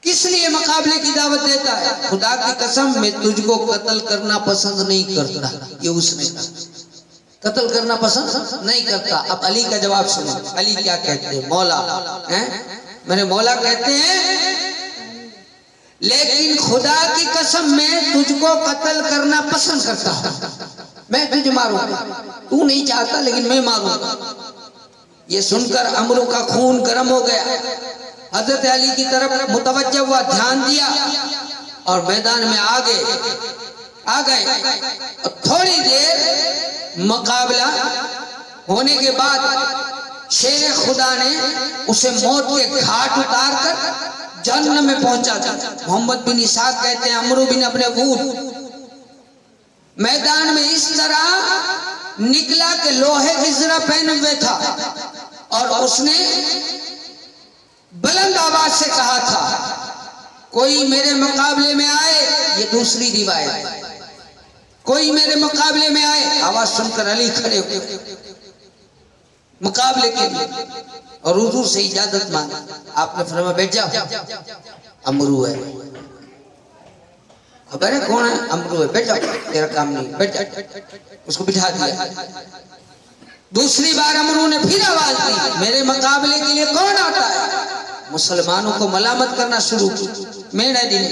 किस लिए मुकाबले की दावत देता है? खुदा की कसम मैं तुझको कत्ल करना पसंद नहीं करता, ये उसने कहा, कत्ल करना पसंद नहीं करता। अब अली का जवाब सुनो, अली क्या कहते हैं, मौला हैं, मेरे मौला कहते हैं लेकिन खुदा की कसम मैं तुझको कत्ल करना पसंद करता हूं, मैं तुझे मारूंगा, तू नहीं चाहता लेकिन मैं मारूंगा। ये सुनकर अमरू का खून गर्म हो गया, हजरत अली की तरफ मुतवज्जह हुआ, ध्यान दिया और मैदान में आ गए। और थोड़ी देर मुकाबला होने के बाद शेर खुदा ने उसे मौत के घाट उतार कर जन्नत में पहुंचा दिया। मोहम्मद बिन इसाक कहते हैं अमरू बिन अपने बूद मैदान में इस तरह निकला कि लोहे की जरा पहने हुए था और उसने बुलंद आवाज से कहा था कोई मेरे मुकाबले में आए, ये दूसरी रिवायत, कोई मेरे मुकाबले में आए। आवाज सुनकर अली खड़े हुए मुकाबले के लिए और हुजूर से इजाजत मांगी। आपने फरमाया बैठ जाओ, अमरू है। खबर है कौन है? अमरू है, बैठ जाओ, तेरा काम नहीं, बैठ जाओ। उसको बिठा दिया। दूसरी बार अमरू ने फिर आवाज दी, मेरे मुकाबले के लिए कौन आता है? मुसलमानों को मलामत करना शुरू की। मेरे दिन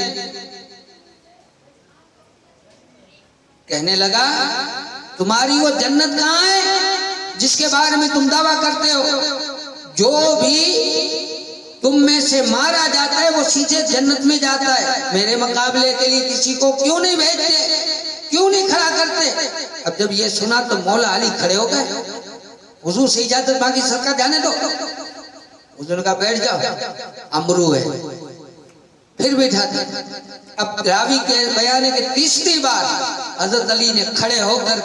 कहने लगा तुम्हारी वो जन्नत कहाँ है जिसके बारे में तुम दावा करते हो? जो भी तुम में से मारा जाता है वो सीधे जन्नत में जाता है। मेरे मुकाबले के लिए किसी को क्यों नहीं भेजते, क्यों नहीं खड़ा करते? अब जब ये सुना तो मौला अली खड़े हो गए, हुजूर से इजाजत मांगी, सरकार जाने दो। हुजूर का बैठ जाओ, अमरू है, फिर बैठा दिया। अब रावी के बयान है कि तीसरी बार हजरत अली ने खड़े होकर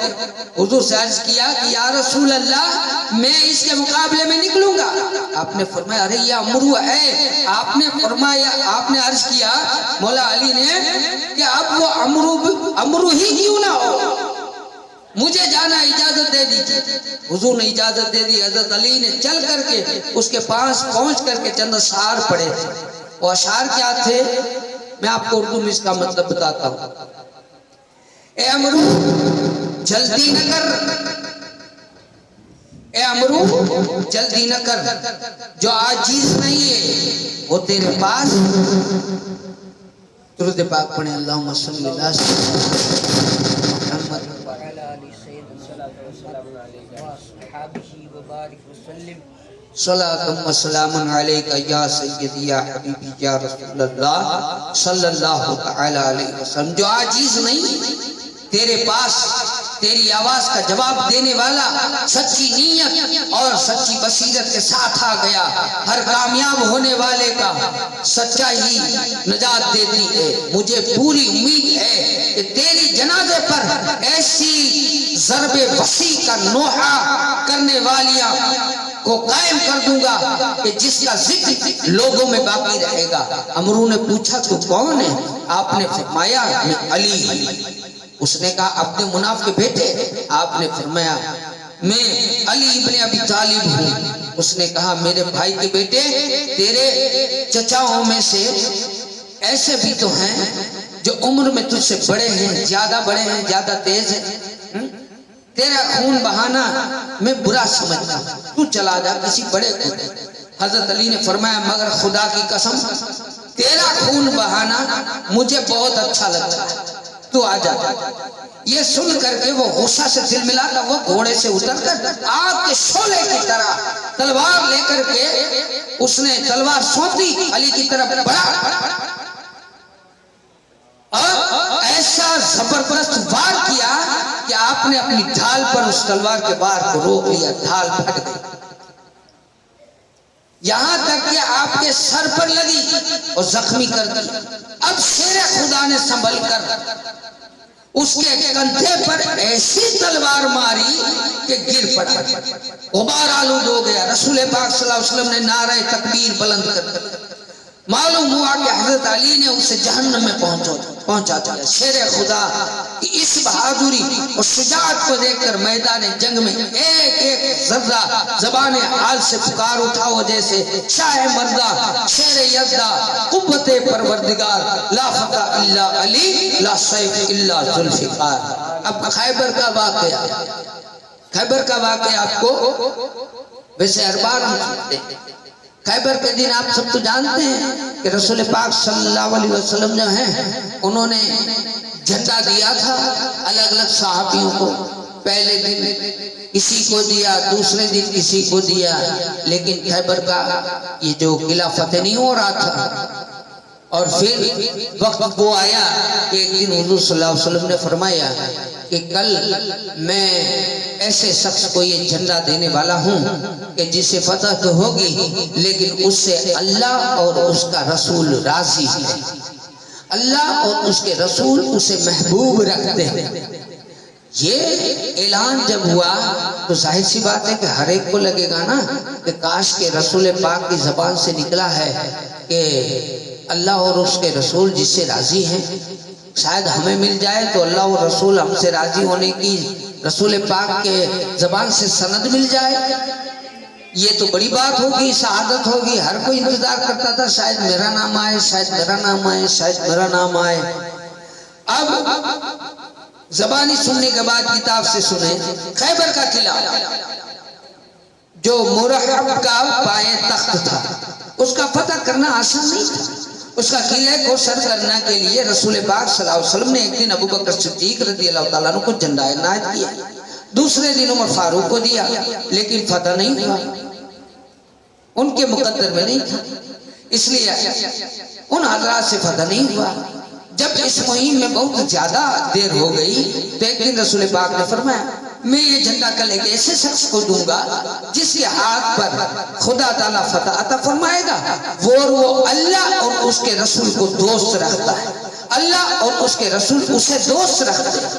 हुजूर से अर्ज किया कि या रसूल अल्लाह मैं इसके मुकाबले में निकलूंगा। आपने फरमाया अरे ये अमरू है। आपने फरमाया, आपने अर्ज किया मौला अली ने कि अब वो अमरू ही क्यों ना हो, मुझे जाना इजाजत दे दीजिए। हुजूर ने इजाजत दे दी। हजरत अली ने चल करके उसके पास पहुंच करके चंद अशार पढ़े थे। वो अशार क्या थे मैं आपको उर्दू में इसका मतलब बताता हूं। ए अमरू जल्दी न कर, ए अमरू जल्दी न कर, जो आजीज नहीं है वो तेरे पास। दुरूद पाक पढ़े, अल्लाहुम्मा सल्ली अला मुहम्मद व अला आलि सय्यिदना सल्लल्लाहु अलैहि वसल्लम व बारिक वसल्लम सलातुम व सलामुन अलैका या सय्यदी या हबीबी या रसूलल्लाह सल्लल्लाहु तआला अलैहि वसल्लम। जो आजीज नहीं तेरे पास तेरी आवाज का जवाब देने वाला सच्ची नीयत और सच्ची बसीरत के साथ आ गया। हर कामयाब होने वाले का सच्चाई ही निजात देती है। मुझे पूरी उम्मीद है कि तेरी जनाजे पर ऐसी ज़रबे वसी का नोहा करने वालियां को कायम कर दूंगा कि जिसका जिक्र लोगों में बाकी रहेगा। अमरू ने पूछा तू कौन है? आपने फरमाया मैं अली। उसने कहा अपने मुनाफ के बेटे? आपने फरमाया मैं अली इब्ने अबी तालिब हूँ। उसने कहा मेरे भाई के बेटे, तेरे चचाओं में से ऐसे भी तो हैं जो उम्र में तुझसे बड़े हैं, ज्यादा बड़े हैं, ज्यादा तेज हैं। तेरा खून बहाना मैं बुरा समझता हूँ, तू चला जा किसी बड़े को। हजरत अली ने फरमाया मगर खुदा की कसम तेरा खून बहाना मुझे बहुत अच्छा लगता है, तू आ जा। ये सुन करके वो गुस्सा से दिल मिला था, वो घोड़े से उतरकर आग के शोले की तरह तलवार लेकर के उसने तलवार सौंपी, अली की तरफ बढ़ा और ऐसा जबरदस्त वार किया कि आपने अपनी ढाल पर उस तलवार के वार को रोक लिया। ढाल फट गई, यहां तक कि आपके सर पर लगी और जख्मी कर दी। अब शेर खुदा ने संभल कर उसके कंधे पर ऐसी तलवार मारी कि गिर पड़ा, गुबार आलूद हो गया। रसूल पाक सल्लल्लाहु अलैहि वसल्लम ने नारे तकबीर बुलंद कर मालूम हुआ कि हजरत अली ने उसे जहन्नम में पहुंचा दिया। शेर खुदा की इस बहादुरी और शुजाअत को देखकर मैदान जंग में एक एक जर्रा ज़बान हाल से पुकार उठा हो, जैसे शाह मर्दा शेर यज़्दा कुव्वते परवरदिगार ला फता इल्ला अली ला सैफ इल्ला जुल्फिकार। अब खैबर का वाक़या, खैबर का वाक़या आपको वैसे हर बार हम सुनते हैं। खैबर के दिन आप सब तो जानते हैं कि रसूल पाक सल्लल्लाहु अलैहि वसल्लम जो हैं उन्होंने झंडा दिया था अलग अलग सहाबियों को। पहले दिन किसी को दिया, दूसरे दिन किसी को दिया, लेकिन खैबर का ये जो किला फतेह नहीं हो रहा था। और फिर वक्त वो आया कि एक दिन हुजूर सल्लल्लाहु अलैहि वसल्लम ने फरमाया कि कल मैं ऐसे शख्स को ये झंडा देने वाला हूँ कि जिसे फतह तो होगी लेकिन उससे अल्लाह और उसका रसूल राजी है। अल्लाह और उसके रसूल उसे महबूब रखते हैं। ये ऐलान जब हुआ तो जाहिर सी बात है कि हर एक को लगेगा ना कि काश के रसूल पाक की जबान से निकला है कि अल्लाह और उसके रसूल जिससे राजी हैं, शायद हमें मिल जाए तो अल्लाह और रसूल हमसे राजी होने की रसूल पाक के जबान से सनद मिल जाए। ये तो बड़ी बात होगी, शहादत होगी। हर कोई इंतजार करता था शायद मेरा नाम आए, शायद मेरा नाम आए, शायद मेरा नाम आए। अब जबानी सुनने के बाद किताब से सुने। खैबर का किला जो मुरहब का पाए तख्त था, उसका फतह करना आसान नहीं था। उसका किले को सर करने के लिए रसूल पाक सल्लल्लाहु अलैहि वसल्लम ने एक दिन अबू बकर सिद्दीक रज़ियल्लाहु ताला अन्हु को झंडा इनायत किया, दूसरे दिन उमर फारूक को दिया, लेकिन फतह नहीं हुआ, उनके मुकद्दर में नहीं था, इसलिए उन हजरात से फतह नहीं हुआ। जब इस मुहिम में बहुत ज्यादा देर हो गई तो एक दिन रसूल पाक ने फरमाया मैं ये झंडा कल एक ऐसे शख्स को दूंगा जिसके हाथ पर खुदा ताला फतह अता फरमाएगा, वो अल्लाह और उसके रसूल को दोस्त रखता है। अल्लाह और उसके रसूल उसे दोस्त रखते हैं,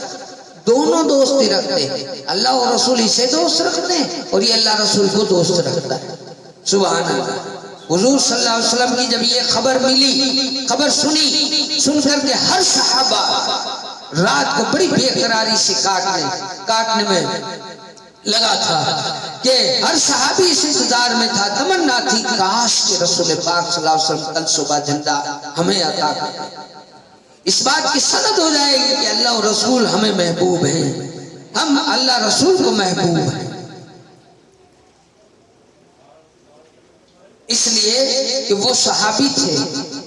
दोनों दोस्ती रखते हैं। अल्लाह और रसूल इसे दोस्त रखते हैं और ये अल्लाह रसूल को दोस्त रखता है। सुभान अल्लाह। हुजूर सल्लल्लाहु अलैहि वसल्लम की जब ये खबर मिली, खबर सुनी, सुन करके हर सहाबा रात को बड़ी बेकरारी से काटने में लगा था कि हर सहाबी इस इंतजार में था, तमन्ना थी काश के रसूल पाक सल्लल्लाहु अलैहि वसल्लम कल सुबह झंडा हमें अता करें, इस बात की सनद हो जाएगी कि अल्लाह और रसूल हमें महबूब हैं, हम अल्लाह रसूल को महबूब हैं। इसलिए कि वो सहाबी थे,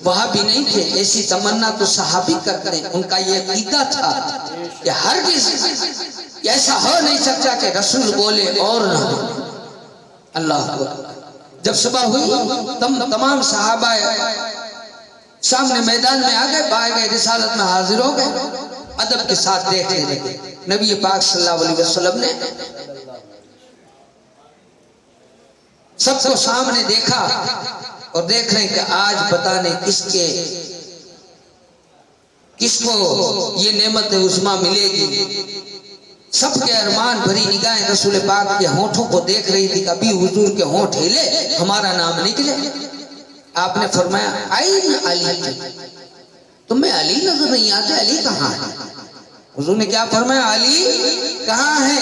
वहाबी नहीं थे। ऐसी तमन्ना तो सहाबी करते हैं, उनका ये अकीदा था कि हरगिज़ ऐसा हो नहीं सकता कि रसूल बोले और ना हो। अल्लाह को जब सुबह हुई तमाम सहाबा सामने मैदान में आ गए, पाए गए रिसालत में हाजिर हो गए अदब के साथ देखने लगे। नबी पाक सल्लल्लाहु अलैहि वसल्लम ने सबको सामने देखा और देख रहे हैं कि आज पता नहीं किसको ये नेमत उस्मा मिलेगी। सबके अरमान भरी निगाहें रसूल पाक के होठों को देख रही थी। कभी हुजूर के होठ हिले, हमारा नाम निकले। आपने फरमाया आइन अली, तुम्हें अली नजर नहीं आते, अली कहाँ है? हुजूर ने क्या फरमाया, अली कहाँ है?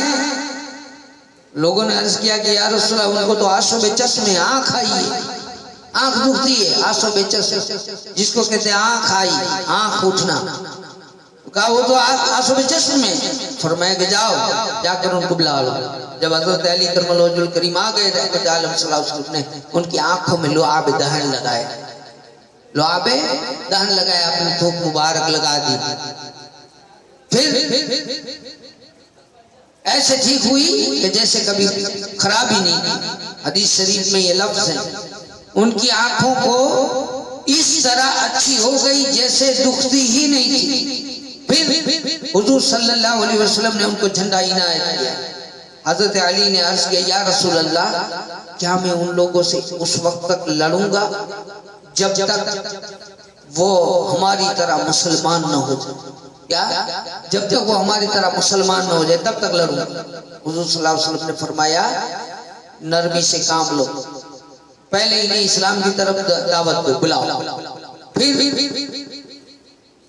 लोगों ने अर्ज किया कि या रसूल अल्लाह, उनको तो आंसू बेचश्म में आंख आई है, आंख दुखती है। आंसू बेचश्म जिसको कहते हैं आंख आई, आंख उठना, कहा वो तो आंसू बेचश्म में। फरमाया कि जाओ जाकर उनको बुला लो। जब हजरत अली करमल करीम आ गए रहमत आलम सल्लल्लाहु अलैहि वसल्लम ने उनकी आंखों में लुआब दहन लगाए, लुआब दहन लगाया, अपनी थूक मुबारक लगा दी। फिर ऐसे ठीक हुई कि जैसे कभी खराब ही नहीं की। हदीस शरीफ में ये लफ्ज है, उनकी आंखों को इस तरह अच्छी हो गई जैसे दुखती ही नहीं थी। फिर हुजूर सल्लल्लाहु अलैहि वसल्लम ने उनको झंडा इनायत किया। हजरत अली ने अर्ज किया, या रसूल अल्लाह, क्या मैं उन लोगों से उस वक्त तक लड़ूंगा जब तक वो हमारी तरह मुसलमान न हो जाए? क्या जब तक वो हमारी तरह मुसलमान न हो जाए तब तक लड़ूंगा? हुजूर सल्लल्लाहु अलैहि वसल्लम ने फरमाया, नरमी से काम लो, पहले इन्हें इस्लाम की तरफ दावत दो, बुलाओ, फिर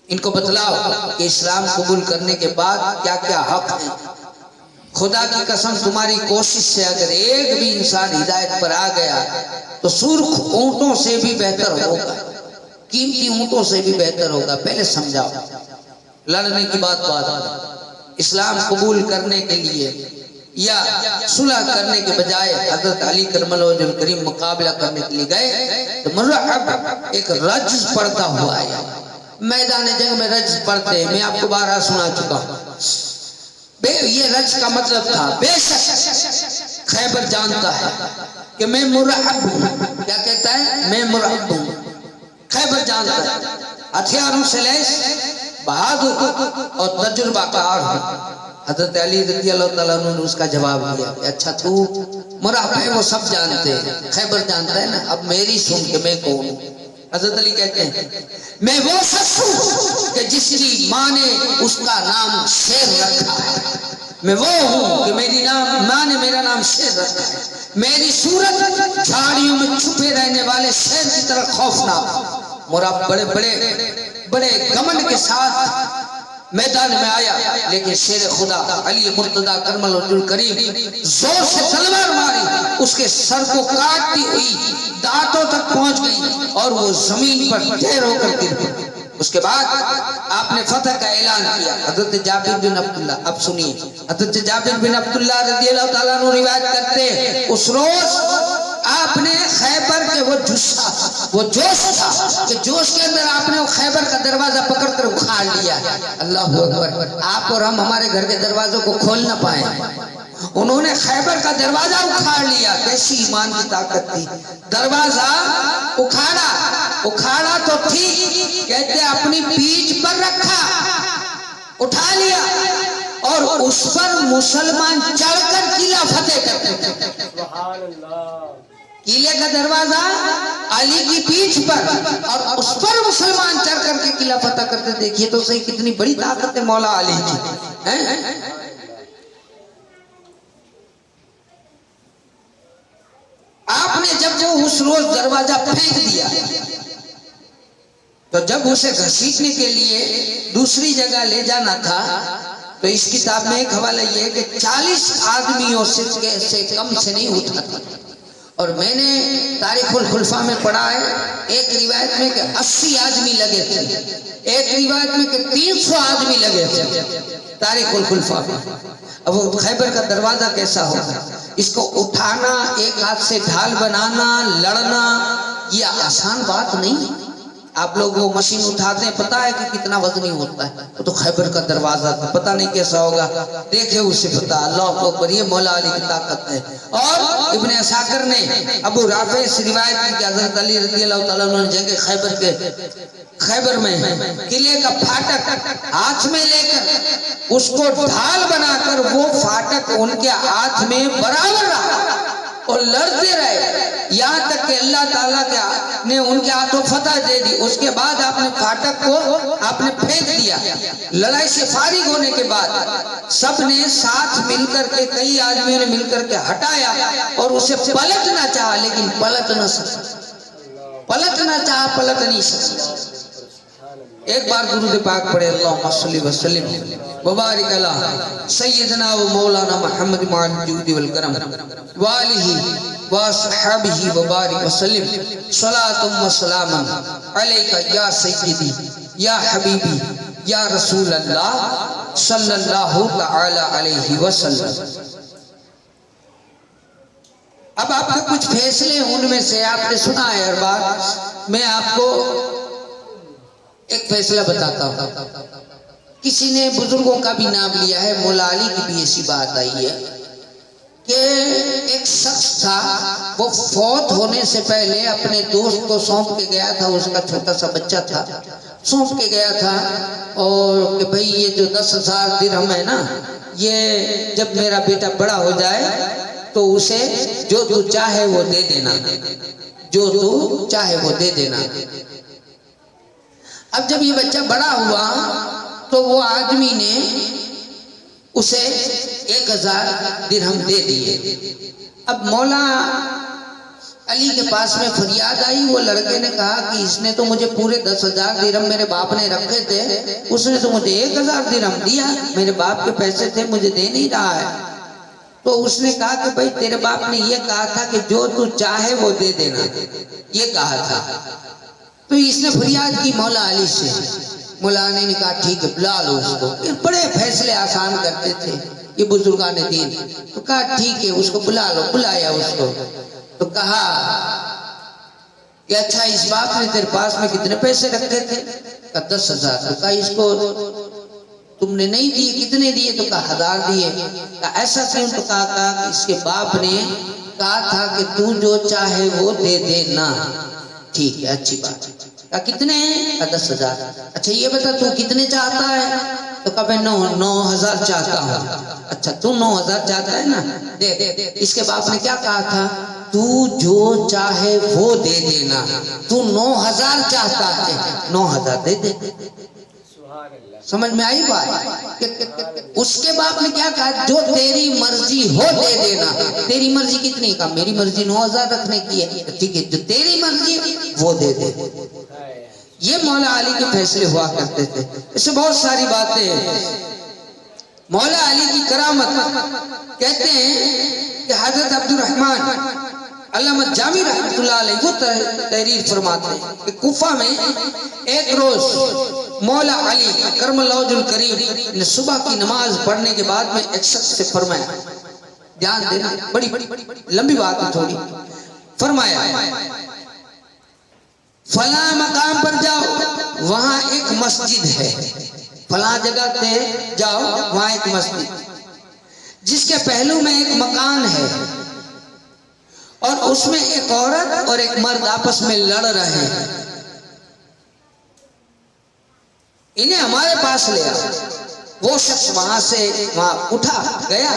इनको बतलाओ कि इस्लाम कबूल करने के बाद क्या क्या हक है। खुदा की कसम, तुम्हारी कोशिश से अगर एक भी इंसान हिदायत पर आ गया तो सुर्ख ऊंटों से भी बेहतर होगा, कीमती ऊंटों से भी बेहतर होगा। पहले समझाओ, लड़ने की बात इस्लाम कबूल करने के लिए या सुलह करने के बजाय हजरत अली करमल करीम मुकाबला करने के लिए गए तो मुर्रअब एक रज्ज पड़ता हुआ आया। मैदान जंग में रज्ज पड़ते, मैं आपको 12 सुना चुका हूँ। ये रज्ज का मतलब था, बेशक खैबर जानता है कि मैं मुर्रअब हूँ। क्या कहता है? मैं मुर्रअब हूँ। खैबर जानता है, हथियारों से लैस, बहादुर और तजुर्बाकार हूँ। हजरत अली रज़ी अल्लाह तआला अन्हु ने उसका जवाब दिया, अच्छा तू मुर्रअब है, वो सब जानते हैं, खैबर जानता है ना, अब मेरी सुन के मैं कौन हूँ? हजरत अली कहते हैं, मैं वो शख्स हूँ कि जिसकी माँ ने उसका नाम शेर रखा है। मैं वो हूँ कि माँ ने मेरा नाम शेर रखा है। मेरी सूरत झाड़ियों में छुपे रहने वाले शेर की तरह खौफनाक। मुर्रअब बड़े घमंड के साथ मैदान में आया, लेकिन शेर खुदा अली मुर्तजा करमल करीम जोर से तलवार मारी, उसके सर को काटती हुई दांतों तक पहुंच गई और वो जमीन पर ढेर होकर गिर पड़ी। उसके बाद आपने फतह का ऐलान किया। हजरत जाबिर बिन अब्दुल्लाह, अब सुनिए, हजरत जाबिर बिन अब्दुल्लाह रज़ी अल्लाह तआला अन्हु रिवायत करते हैं, उस रोज आपने खैबर के वो जोश था कि जोश के अंदर आपने वो खैबर का दरवाजा पकड़कर उखाड़ लिया। अल्लाह अकबर। आप और हम हमारे घर के दरवाजों को खोल ना पाए, उन्होंने खैबर का दरवाजा उखाड़ लिया। कैसी ईमान की ताकत थी! दरवाजा उखाड़ा तो ठीक, कहते अपनी पीठ पर रखा, उठा लिया और उस पर मुसलमान चढ़कर किला फतेह करते थे। सुभान अल्लाह। किले का दरवाजा अली की पीठ पर और उस पर मुसलमान चढ़ करके किला फतेह करते। देखिए तो सही कितनी बड़ी ताकत है मौला अली की, हैं? आपने जब वो उस रोज दरवाजा फेंक दिया तो जब उसे घसीटने के लिए दूसरी जगह ले जाना था तो इस किताब में एक हवाला ये है कि 40 आदमियों से कम से नहीं उठा था। और मैंने तारीखुल खुलफा में पढ़ा है, एक रिवायत में कि 80 आदमी लगे थे, एक रिवायत में कि 300 आदमी लगे थे तारीखुल खुलफा में। अब वो खैबर का दरवाजा कैसा होगा, इसको उठाना, एक हाथ से ढाल बनाना, लड़ना, ये आसान बात नहीं। आप लोग वो मशीन उठाते हैं, पता है कि कितना वजनी होता है, वो तो खैबर का दरवाजा था, पता नहीं कैसा होगा, देखे उससे पता। अल्लाह अकबर, ये मौला अली की ताकत है। और इब्ने असाकिर ने अबू राफे से रिवायत की कि हजरत अली रज़ी अल्लाह तआला अन्हु ने जंग खैबर के खैबर में किले का फाटक हाथ में लेकर उसको ढाल बनाकर वो फाटक उनके हाथ में बराबर रहा और लड़ते रहे, यहाँ तक कि अल्लाह ताला ने उनके हाथों फतह दे दी। उसके बाद आपने फाटक को आपने फेंक दिया। लड़ाई से फारिग होने के बाद सबने साथ मिलकर के, कई आदमियों ने मिलकर के हटाया और उसे पलटना चाहा, लेकिन पलट न सका। पलटना चाहा, पलट नहीं सका। एक बार दुरूद पाक पढ़े, अल्लाहुम्मा सल्ली व सल्लिम व बारिक अला सय्यदना व मौलाना मुहम्मद माल जूदी वल करम व आलिहि व अस्हाबिहि व बारिक व सल्लिम सलातुम व सलामन अलैका या सय्यदी या हबीबी या रसूल अल्लाह सल्लल्लाहु तआला अलैहि वसल्लम। अब आपके कुछ फैसले उनमें से आपने सुना है हर बार, मैं आपको एक फैसला बताता हूँ। किसी ने बुजुर्गों का भी नाम लिया है, मौला अली की भी ऐसी बात आई है कि एक शख्स था, वो फौत होने से पहले अपने दोस्त को सौंप के गया था, उसका छोटा सा बच्चा था, सौंप के गया था और कि भाई ये जो 10,000 दिरहम है ना, ये जब मेरा बेटा बड़ा हो जाए तो उसे जो तू चाहे वो दे देना, जो तू चाहे वो दे देना। अब जब ये बच्चा बड़ा हुआ तो वो आदमी ने उसे 1,000 दिरहम दे दिए। अब मौला अली के पास में फरियाद आई, वो लड़के ने कहा कि इसने तो मुझे पूरे 10,000 दिरहम मेरे बाप ने रखे थे, उसने तो मुझे 1,000 दिरहम दिया, मेरे बाप के पैसे थे, मुझे दे नहीं रहा है। तो उसने कहा कि भाई तेरे बाप ने ये कहा था कि जो तू चाहे वो दे देना, ये कहा था। तो इसने फरियाद की मौला अली से। मौला अली ने कहा ठीक है, बुला लो उसको। ये बड़े फैसले आसान करते थे ये बुजुर्गान दीन। तो कहा ठीक है, उसको बुला लो। बुलाया उसको तो कहा कि अच्छा इस बाप ने तेरे पास में कितने पैसे रखे थे? कहा 10,000। तो कहा इसको तुमने नहीं दिए, कितने दिए? तो कहा 1,000 दिए। कहा ऐसा क्यों? तो कहा कि इसके बाप ने कहा था कि तू जो चाहे वो दे देना। ठीक है, अच्छी बात। कहा कितने? कहा 10,000। अच्छा ये बता तू कितने चाहता है? तो कहा मैं 9,000 चाहता हूँ। अच्छा तू 9,000 चाहता है ना, देख इसके बाप ने क्या कहा था? तू जो चाहे वो दे देना। तू 9,000 चाहता है, 9,000 दे दे। समझ में आई बात? उसके बाप ने क्या कहा? जो तेरी मर्जी हो दे देना। तेरी मर्जी कितनी? का मेरी मर्जी 9,000 रखने की है। ठीक है, जो तेरी मर्जी वो दे दे। ये मौला अली के फैसले हुआ करते थे। इससे बहुत सारी बातें। मौला अली की करामत कहते हैं कि हजरत अब्दुल रहमान अल्लामा जामी रहमतुल्लाह अलैह वो तहरीर फरमाते हैं कि कुफा में एक रोज मौला अली करमल्लाहुल करीम ने सुबह की नमाज पढ़ने के बाद में एक शख्स से फरमाया, ध्यान देना, बड़ी लंबी बात है थोड़ी। फरमाया फला मकाम पर जाओ, वहां एक मस्जिद है। फला जगह पे जाओ, वहां एक मस्जिद, जिसके पहलू में एक मकान है और उसमें एक औरत और एक मर्द आपस में लड़ रहे हैं। इन्हें हमारे पास ले आओ। वो शख्स वहां से वहां उठा गया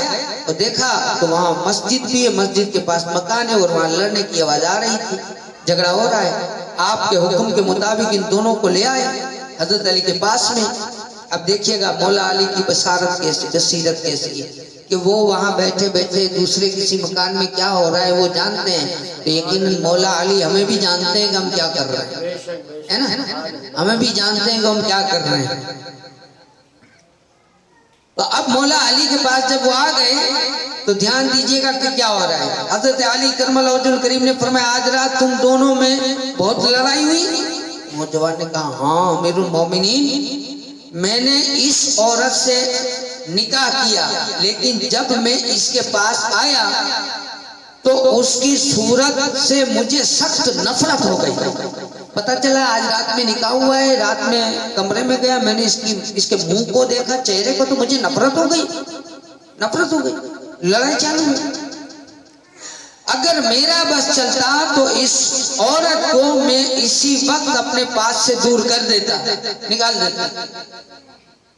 और देखा तो वहां मस्जिद भी है, मस्जिद के पास मकान है और वहां लड़ने की आवाज आ रही थी, झगड़ा हो रहा है। आपके हुक्म के मुताबिक इन दोनों को ले आए हजरत अली के पास में। अब देखिएगा मौला अली की बसारत कैसी, बसीरत कैसी है कि वो वहां बैठे बैठे दूसरे किसी मकान में क्या हो रहा है वो जानते हैं। तो यकीनन मौला अली हमें भी जानते हैं कि हम क्या कर रहे हैं, है ना? हमें भी जानते हैं कि हम क्या कर रहे हैं। तो अब मौला अली के पास जब वो आ गए तो ध्यान दीजिएगा कि क्या हो रहा है। हजरत अली करमल्लाहुल करीम ने फरमाया आज रात तुम दोनों में बहुत लड़ाई हुई? नौजवान ने कहा हाँ अमीरुल मोमिनीन, मैंने इस औरत से निकाह किया, लेकिन जब मैं इसके पास आया तो उसकी सूरत से मुझे सख्त नफरत हो गई। पता चला आज रात में निकाह हुआ है, रात में कमरे में गया, मैंने इसके मुंह को देखा, चेहरे को, तो मुझे नफरत हो गई, नफरत हो गई, लड़ाई चालू हुई। अगर मेरा बस चलता तो इस औरत को मैं इसी वक्त अपने पास से दूर कर देता, निकाल देता।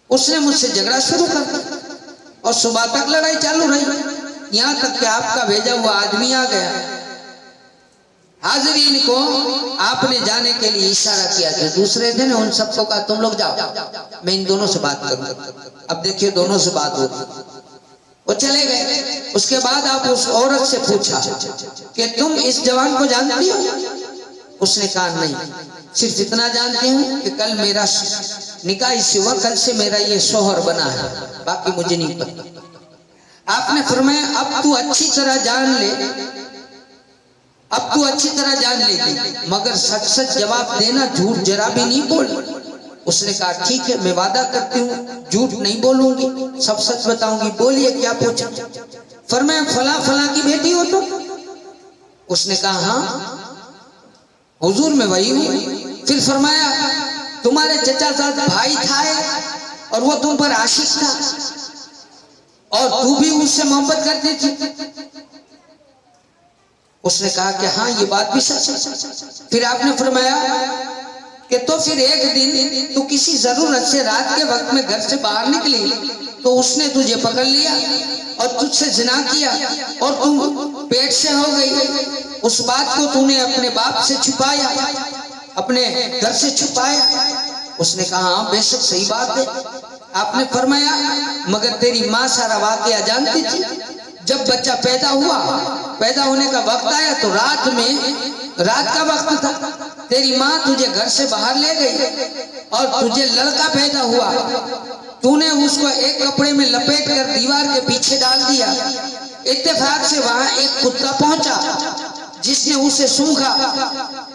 उसने मुझसे झगड़ा शुरू कर दिया और सुबह तक लड़ाई चालू रही, यहां तक कि आपका भेजा हुआ आदमी आ गया। हाजरीन को आपने जाने के लिए इशारा किया कि दूसरे दिन उन सबको कहा तुम लोग जाओ, मैं इन दोनों से बात करूंगा। अब देखिए दोनों से बात हो रही, वो चले गए। उसके बाद आप उस औरत से पूछा कि तुम इस जवान को जानती हो? उसने कहा नहीं, सिर्फ इतना जानती हूँ कि कल मेरा निकाह इसी हुआ, कल से मेरा ये शोहर बना है, बाकी मुझे नहीं पता। आपने फरमाया अब तू अच्छी तरह जान ले, अब तू अच्छी तरह जान लेगी, मगर सच सच जवाब देना, झूठ जरा भी नहीं बोल। उसने कहा ठीक है, मैं वादा करती हूँ झूठ नहीं बोलूंगी, सब सच बताऊंगी। बोलिए क्या पूछा? फरमाया फला फला की बेटी हो तुम? उसने कहा हाँ हुजूर मैं वही हूँ। फिर फरमाया तुम्हारे चचा साथ भाई था और वो तुम पर आशिक था और तू भी उससे मोहब्बत करती थी? उसने कहा कि हाँ ये बात भी सच है। फिर आपने फरमाया कि तो फिर एक दिन तू किसी जरूरत से रात के वक्त में घर से बाहर निकली तो उसने तुझे पकड़ लिया और तुझसे जिना किया और तू पेट से हो गई। उस बात को तूने अपने बाप से छुपाया, अपने घर से छुपाया? उसने कहा हाँ बेशक सही बात है। आपने फरमाया मगर तेरी माँ सारा वाकया जानती थी? जब बच्चा पैदा हुआ, पैदा होने का वक्त आया तो रात का वक्त था, तेरी माँ तुझे घर से बाहर ले गई और तुझे लड़का पैदा हुआ। तूने उसको एक कपड़े में लपेट कर दीवार के पीछे डाल दिया। इत्तेफाक से वहां एक कुत्ता पहुंचा जिसने उसे सूंघा।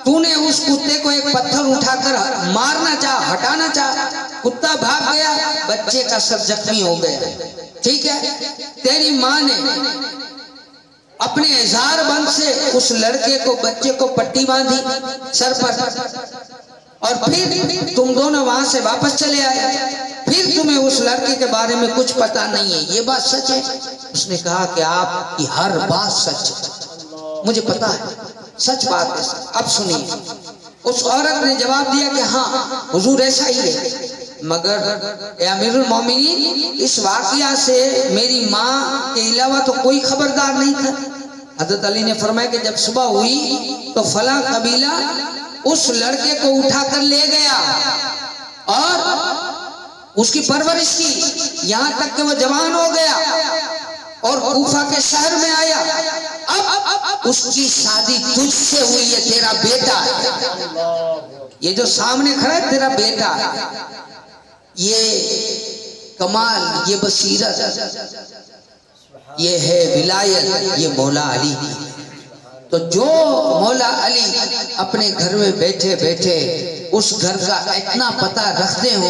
तूने उस कुत्ते को एक पत्थर उठाकर मारना चाहा, हटाना चाहा, कुत्ता भाग गया, बच्चे का सर जख्मी हो गया। ठीक है, तेरी माँ ने अपने इज़ार बंद से उस लड़के को, बच्चे को पट्टी बांधी सर पर और फिर तुम दोनों वहां से वापस चले आए। फिर तुम्हें उस लड़के के बारे में कुछ पता नहीं है, ये बात सच है? उसने कहा कि आपकी हर बात सच है, मुझे पता है, सच बात है। अब सुनिए, उस औरत ने जवाब दिया कि हाँ हुजूर ऐसा ही है, मगर अमीरुल मोमिनीन इस वाकया से मेरी माँ के अलावा तो कोई खबरदार नहीं था। हजरत अली ने फरमाया कि जब सुबह हुई तो फला कबीला उस लड़के को उठाकर ले गया और उसकी परवरिश की, यहाँ तक कि वो जवान हो गया और कूफा के शहर में आया। अब उसकी शादी तुझसे हुई है, तेरा बेटा है। ये जो सामने खड़ा है तेरा बेटा है। ये कमाल, ये बसीरत, ये है विलायत, ये मौला अली। तो जो मौला अली अपने घर में बैठे बैठे उस घर का इतना पता रखते हो,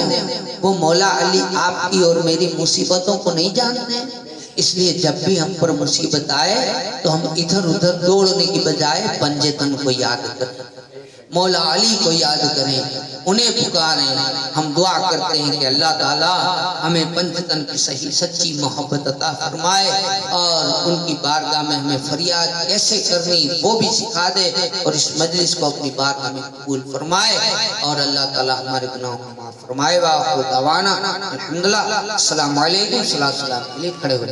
वो मौला अली आपकी और मेरी मुसीबतों को नहीं जानते। इसलिए जब भी हम पर मुसीबत आए तो हम इधर उधर दौड़ने की बजाय पंजेतन को याद करें, मौला अली को याद करें, उन्हें पुकारें। हम दुआ करते हैं कि अल्लाह ताला हमें पंचतन की सही सच्ची मोहब्बत अता फरमाए और उनकी बारगाह में हमें फरियाद कैसे करनी वो भी सिखा दे और इस मजलिस को अपनी बारगाह में कबूल फरमाए और अल्लाह ताला हमारे गुनाहों को माफ फरमाए। वा दवाना अल्हम्दुलिल्लाह, अस्सलाम वालेकुम, सलाम के लिए खड़े हो।